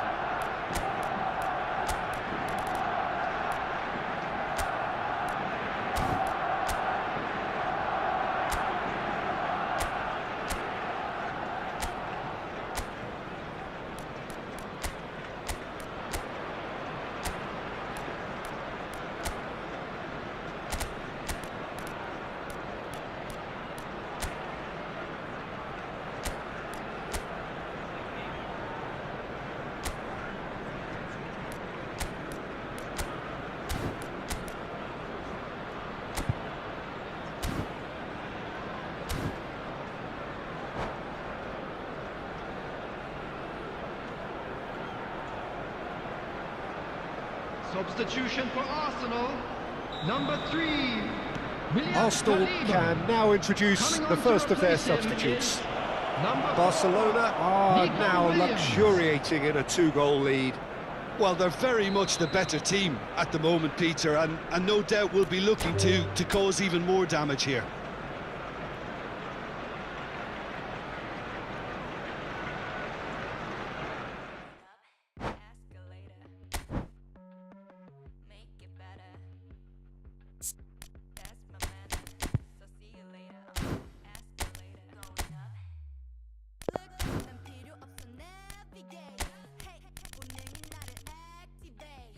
Substitution for Arsenal, number 3. William Arsenal Saliba. can now introduce Coming the on first to of their replace him substitutes. is number Barcelona are Nico now Williams. luxuriating in a 2-goal lead. Well, they're very much the better team at the moment, Peter, and no doubt will be looking to cause even more damage here. Escalator. Make it better. That's my manner. So see you later. Escalator. Going up. Look, 난 필요 없어 navigate. Hey, 본능이 나를 activate.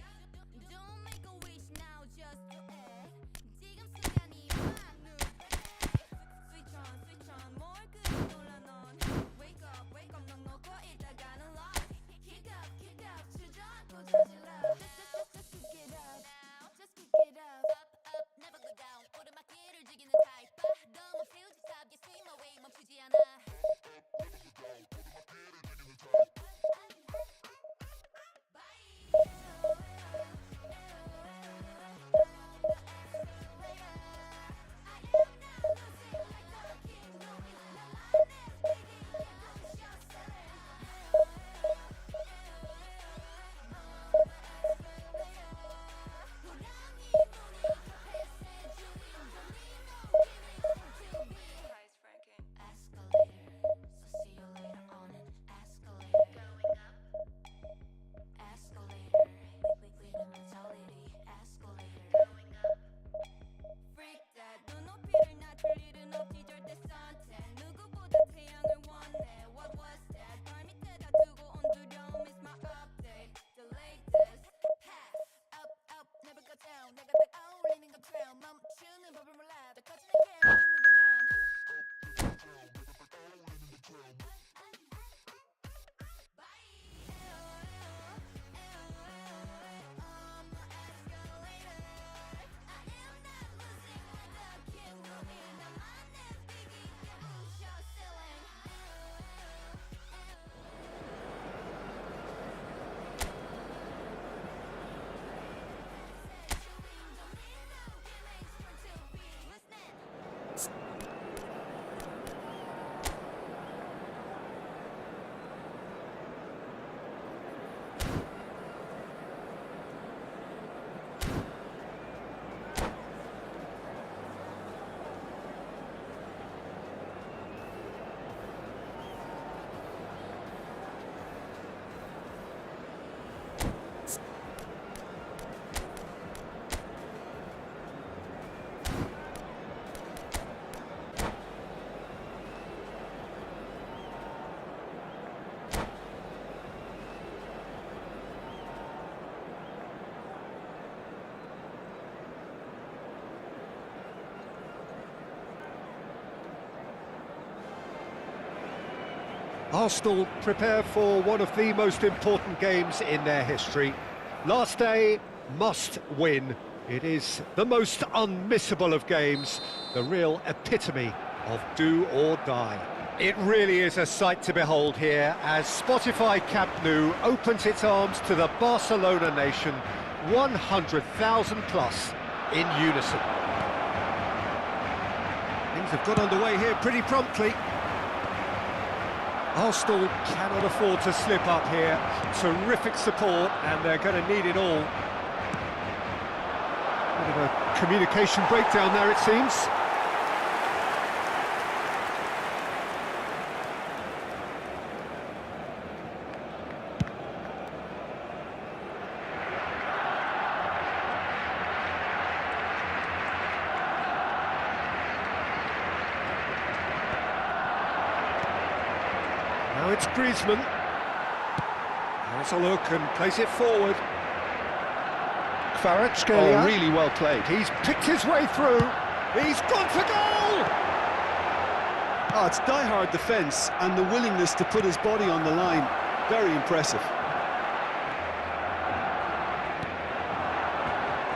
Don't make a wish now, just do it. 지금 순간이 막 Switch on, 뭘 그리 놀라 넌. Wake up, 넌 놓고 있다가는 lost. Kick up, 주저앉고 저질러. Just kick it up, just kick it up. Up, never go down. 오르막길을 즐기는 타입. 너무 feel the top, you swing my way, 멈추지 않아. Arsenal prepare for one of the most important games in their history. Last day, must win. It is the most unmissable of games, the real epitome of do or die. It really is a sight to behold here as Spotify Camp Nou opens its arms to the Barcelona nation, 100,000 plus in unison. Things have got underway here pretty promptly. Arsenal cannot afford to slip up here. Terrific support, and they're going to need it all. Bit of a communication breakdown there, it seems. Now it's Griezmann. Has a look and plays it forward. Kvaratskhelia. Oh, really well played. He's picked his way through. He's gone for goal! Oh, it's die-hard defence and the willingness to put his body on the line. Very impressive.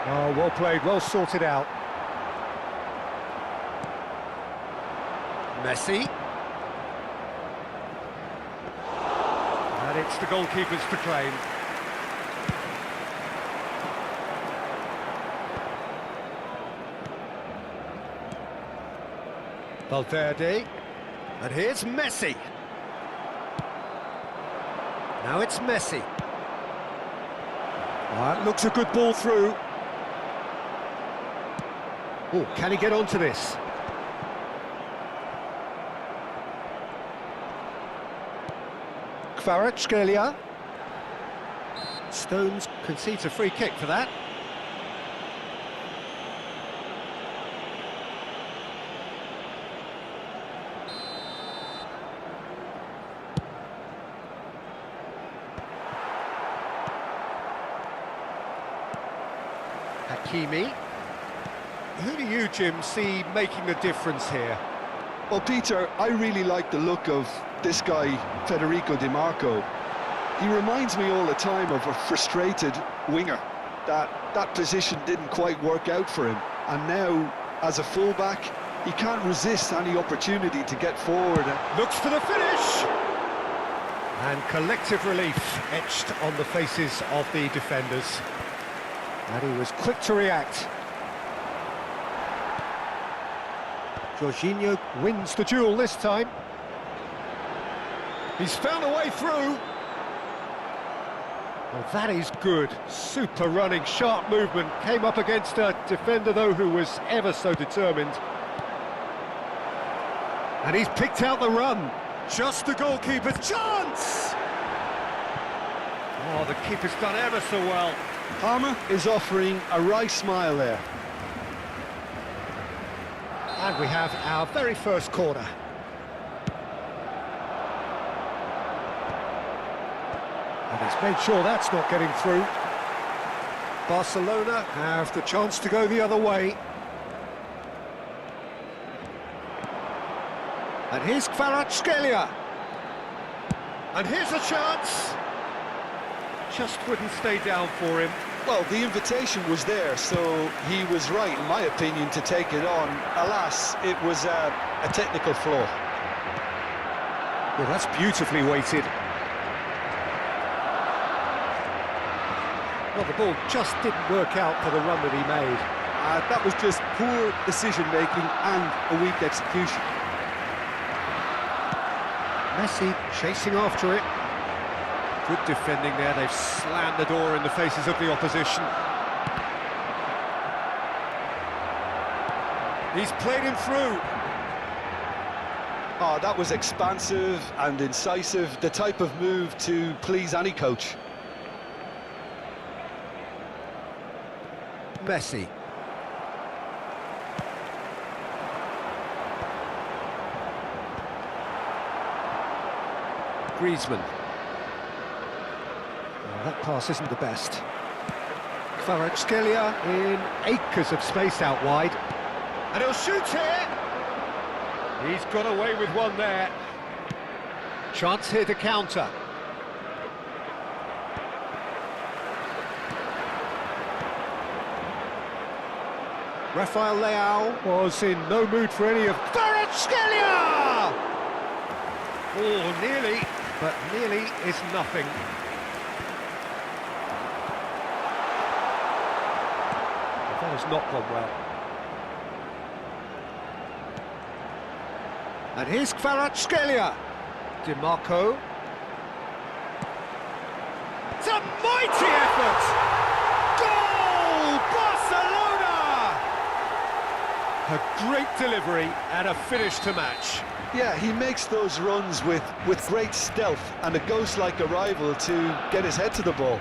Oh, well played, well sorted out. Messi. And it's the goalkeeper's to claim. Valverde. And here's Messi. Now it's Messi. That looks a good ball through. Oh, can he get onto this? Kvaratskhelia. Stones concedes a free kick for that. Hakimi. Who do you, Jim, see making the difference here? Well, Peter, I really like the look of this guy, Federico Di Marco. He reminds me all the time of a frustrated winger. That position didn't quite work out for him. And now, as a fullback, he can't resist any opportunity to get forward. Looks for the finish! And collective relief etched on the faces of the defenders. And he was quick to react. Jorginho wins the duel this time. He's found a way through. Well, that is good. Super running, sharp movement. Came up against a defender, though, who was ever so determined. And he's picked out the run. Just the goalkeeper's chance! Oh, the keeper's done ever so well. Parma is offering a wry smile there. And we have our very first corner. And he's made sure that's not getting through. Barcelona have the chance to go the other way. And here's Kvaratskhelia. And here's a chance. Just wouldn't stay down for him. Well, the invitation was there, so he was right, in my opinion, to take it on. Alas, it was a technical flaw. Well, that's beautifully weighted. Well, the ball just didn't work out for the run that he made. That was just poor decision-making and a weak execution. Messi chasing after it. Good defending there, they've slammed the door in the faces of the opposition. He's played him through. Oh, that was expansive and incisive, the type of move to please any coach. Messi. Griezmann. That pass isn't the best. Kvaratskhelia in acres of space out wide. And he'll shoot here! He's got away with one there. Chance here to counter. Rafael Leao was in no mood for any of Kvaratskhelia! Oh, nearly, but nearly is nothing. That has not gone well. And here's Kvaratskhelia. DiMarco. It's a mighty effort! Goal! Barcelona! A great delivery and a finish to match. Yeah, he makes those runs with great stealth and a ghost-like arrival to get his head to the ball.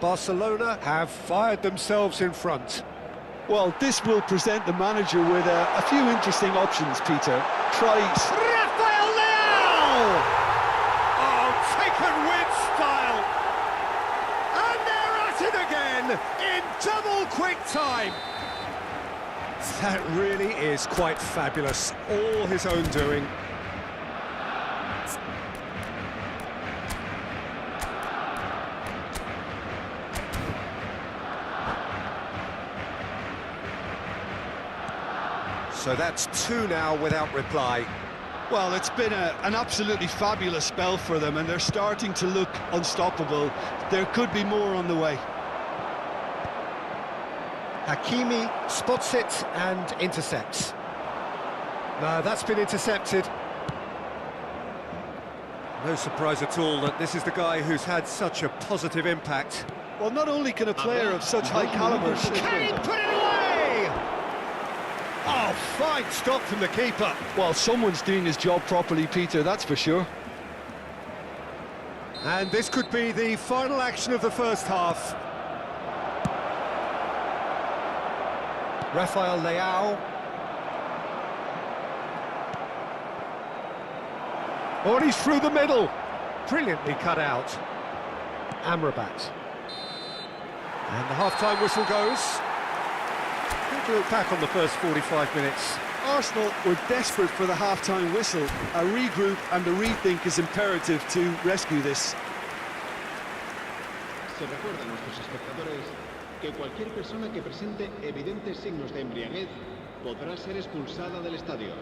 Barcelona have fired themselves in front. Well, this will present the manager with a few interesting options, Peter. Try... Rafael Leao! Oh, taken with style! And they're at it again in double quick time. That really is quite fabulous. All his own doing. So that's two now without reply. Well, it's been an absolutely fabulous spell for them, and they're starting to look unstoppable. There could be more on the way. Hakimi spots it and intercepts. No, that's been intercepted. No surprise at all that this is the guy who's had such a positive impact. Well, not only can a player of such high caliber... Can he put it away? Oh, fine stop from the keeper. Well, someone's doing his job properly, Peter, that's for sure. And this could be the final action of the first half. Rafael Leao. Oh, and he's through the middle. Brilliantly cut out. Amrabat. And the half-time whistle goes. Good look back on the first 45 minutes. Arsenal were desperate for the half-time whistle. A regroup and a rethink is imperative to rescue this. Se recuerda a nuestros espectadores que cualquier persona que presente evidentes signos de embriaguez podrá ser expulsada del estadio.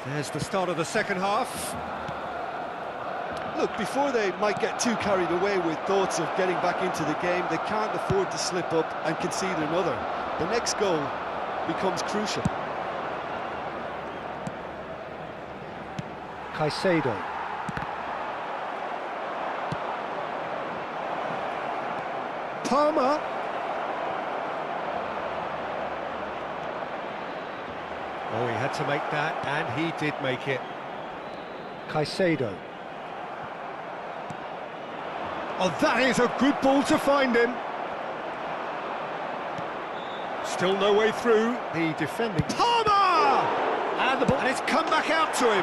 There's the start of the second half. Look, before they might get too carried away with thoughts of getting back into the game, they can't afford to slip up and concede another. The next goal becomes crucial. Caicedo. Palmer. Oh, he had to make that, and he did make it. Caicedo. Oh, that is a good ball to find him. Still no way through. The defending Palmer! And the ball, and it's come back out to him.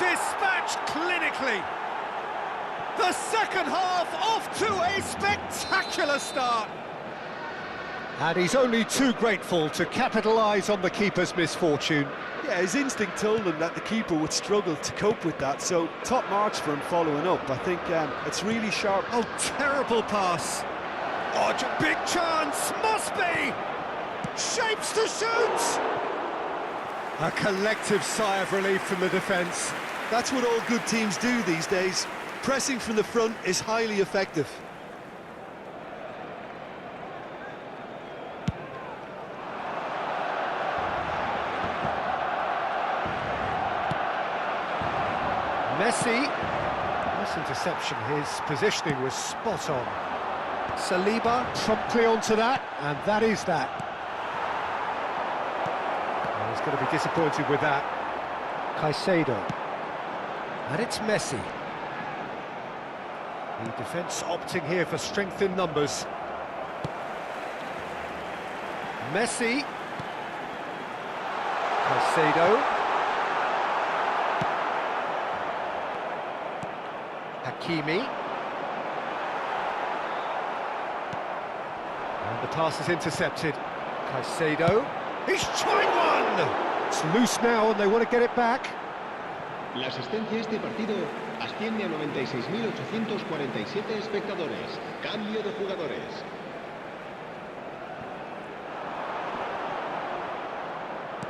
Dispatched clinically. The second half off to a spectacular start. And he's only too grateful to capitalise on the keeper's misfortune. Yeah, his instinct told him that the keeper would struggle to cope with that, so top marks for him following up. I think it's really sharp. Oh, terrible pass. Oh, big chance, must be. Shapes to shoot. A collective sigh of relief from the defence. That's what all good teams do these days. Pressing from the front is highly effective. Messi. Nice interception. His positioning was spot on. Saliba promptly onto that, and that is that. Well, he's going to be disappointed with that. Caicedo. And it's Messi. The defence opting here for strength in numbers. Messi. Caicedo. Hakimi. And the pass is intercepted. Caicedo. He's trying one! It's loose now and they want to get it back. La asistencia a este partido asciende a 96.847 espectadores. Cambio de jugadores.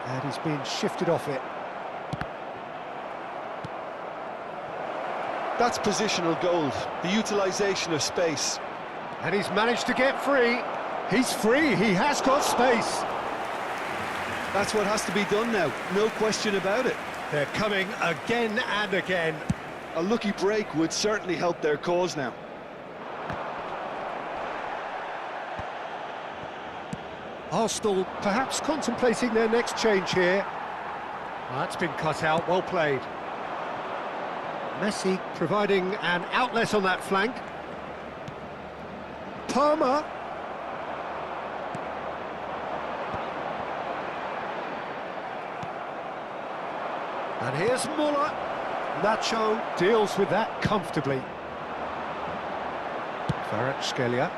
And he's being shifted off it. That's positional gold, the utilisation of space. And he's managed to get free. He's free, he has got space. That's what has to be done now, no question about it. They're coming again and again. A lucky break would certainly help their cause now. Arsenal perhaps contemplating their next change here. Well, that's been cut out, well played. Messi providing an outlet on that flank. Palmer. And here's Muller. Nacho deals with that comfortably. Kvaratskhelia.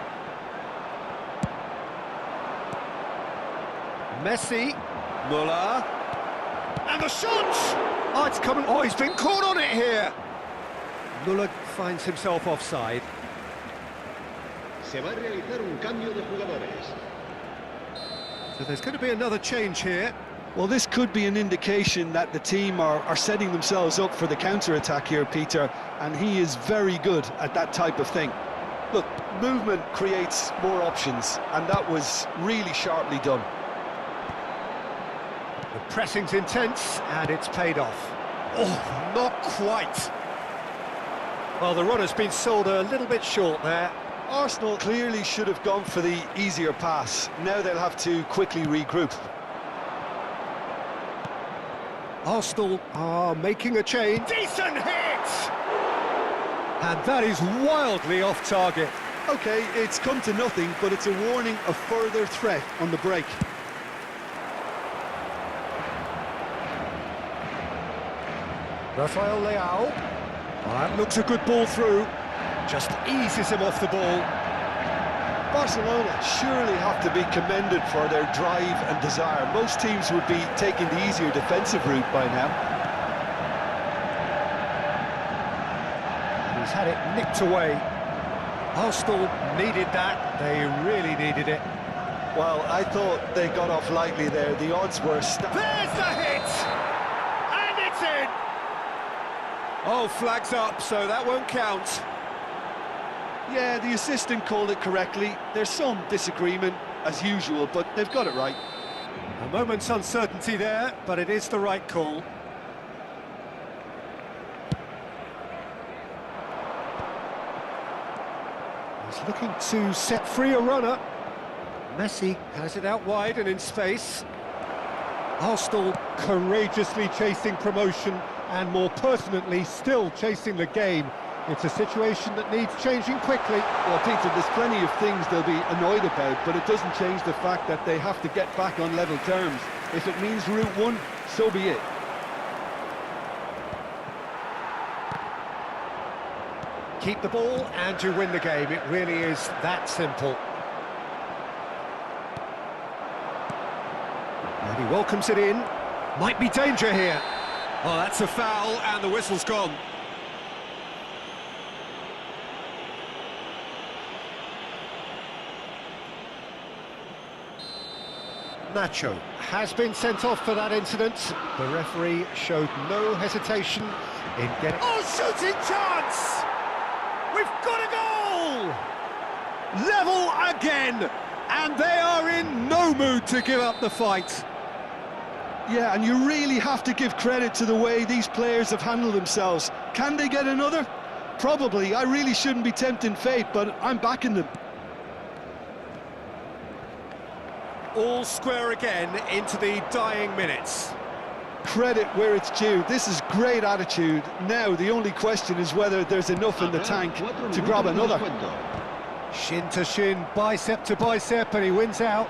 Messi. Muller. And the shot! Oh, it's coming. Oh, he's been caught on it here. Muller finds himself offside. Se va a realizar un cambio de jugadores. So there's going to be another change here. Well, this could be an indication that the team are setting themselves up for the counter-attack here, Peter, and he is very good at that type of thing. Look, movement creates more options, and that was really sharply done. The pressing's intense, and it's paid off. Oh, not quite. Well, the runner's been sold a little bit short there. Arsenal clearly should have gone for the easier pass. Now they'll have to quickly regroup. Arsenal are making a change. Decent hit! And that is wildly off target. OK, it's come to nothing, but it's a warning of further threat on the break. Rafael Leao. That looks a good ball through. Just eases him off the ball. Barcelona surely have to be commended for their drive and desire. Most teams would be taking the easier defensive route by now. And he's had it nicked away. Arsenal needed that. They really needed it. Well, I thought they got off lightly there. The odds were... There's the hit! And it's in! Oh, flags up, so that won't count. Yeah, the assistant called it correctly. There's some disagreement, as usual, but they've got it right. A moment's uncertainty there, but it is the right call. He's looking to set free a runner. Messi has it out wide and in space. Arsenal courageously chasing promotion and more pertinently, still chasing the game. It's a situation that needs changing quickly. Well, Peter, there's plenty of things they'll be annoyed about, but it doesn't change the fact that they have to get back on level terms. If it means Route 1, so be it. Keep the ball and you win the game. It really is that simple. And he welcomes it in. Might be danger here. Oh, that's a foul and the whistle's gone. Nacho has been sent off for that incident. The referee showed no hesitation in getting... Oh, shooting chance! We've got a goal! Level again! And they are in no mood to give up the fight. Yeah, and you really have to give credit to the way these players have handled themselves. Can they get another? Probably. I really shouldn't be tempting fate, but I'm backing them. All square again into the dying minutes. Credit where it's due. This is great attitude. Now the only question is whether there's enough in the tank to grab another. Shin to shin, bicep to bicep, and he wins out.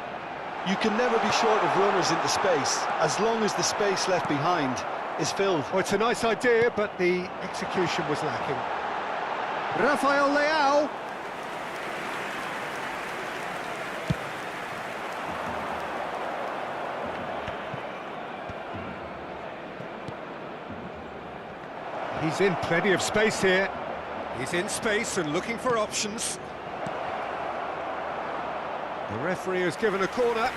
You can never be short of runners into space, as long as the space left behind is filled. Well, it's a nice idea, but the execution was lacking. Rafael Leao. He's in plenty of space here. He's in space and looking for options. The referee has given a corner.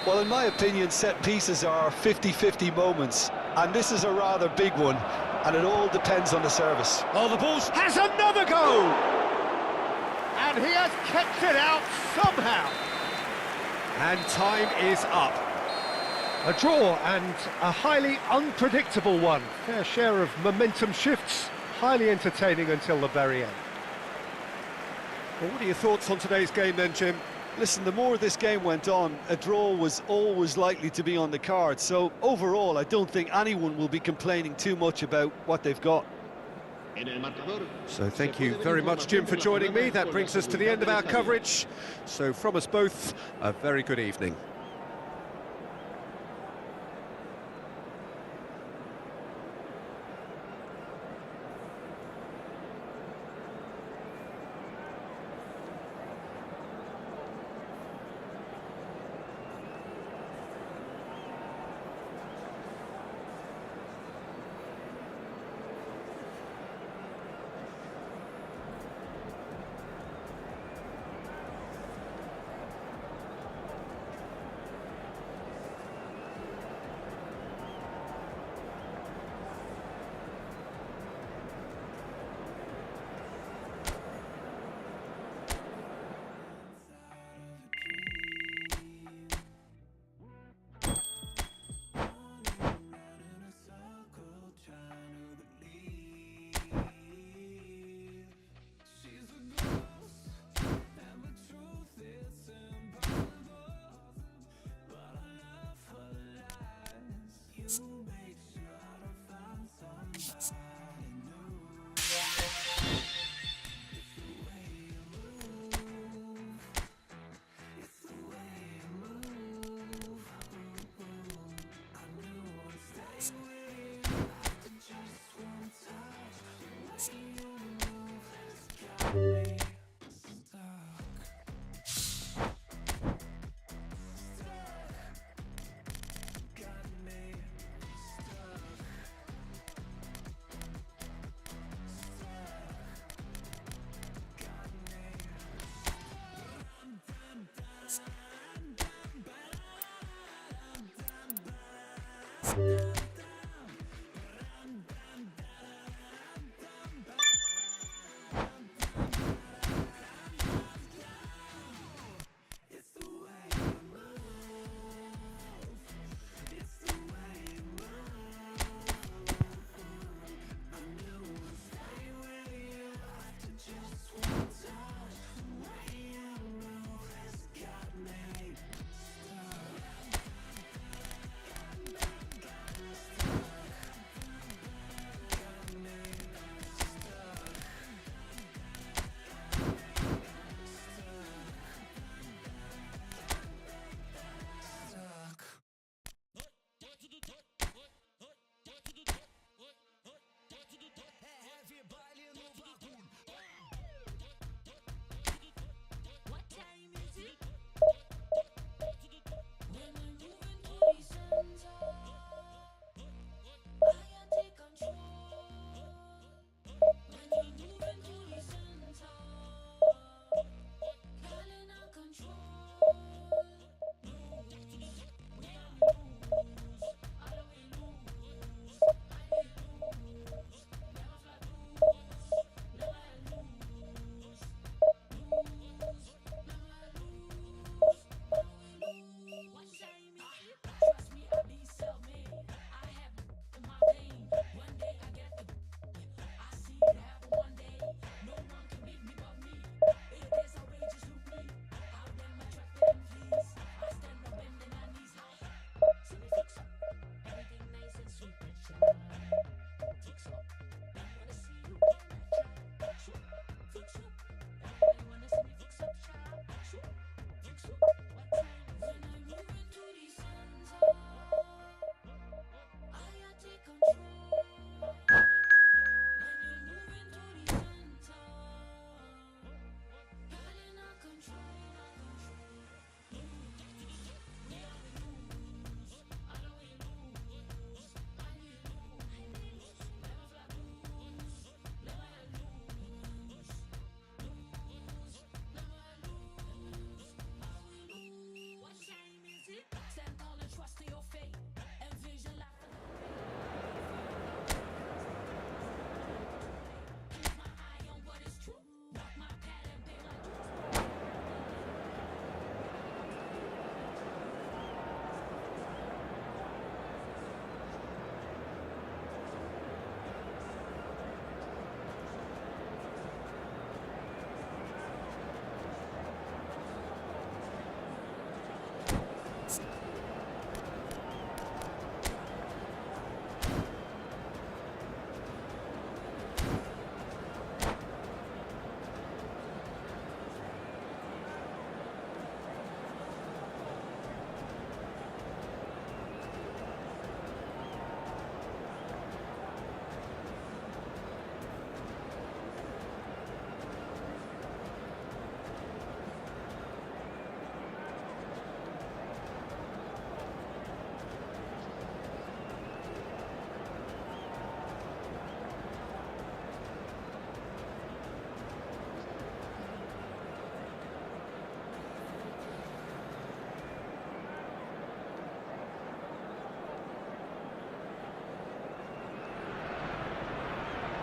Well, in my opinion, set pieces are 50-50 moments, and this is a rather big one, and it all depends on the service. Oh, the ball has another go! And he has kept it out somehow. And time is up. A draw and a highly unpredictable one. Fair share of momentum shifts, highly entertaining until the very end. Well, what are your thoughts on today's game then, Jim? Listen, the more this game went on, a draw was always likely to be on the card. So overall, I don't think anyone will be complaining too much about what they've got. So thank you very much, Jim, for joining me. That brings us to the end of our coverage. So from us both, a very good evening.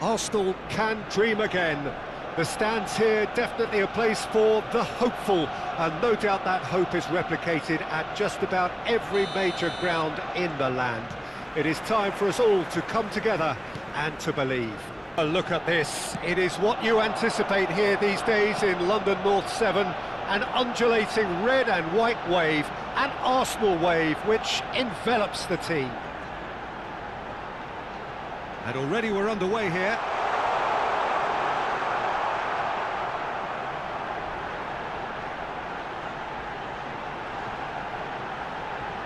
Arsenal can dream again. The stands here definitely a place for the hopeful, and no doubt that hope is replicated at just about every major ground in the land. It is time for us all to come together and to believe. A look at this. It is what you anticipate here these days in London North 7. An undulating red and white wave, an Arsenal wave which envelops the team. And already we're underway here.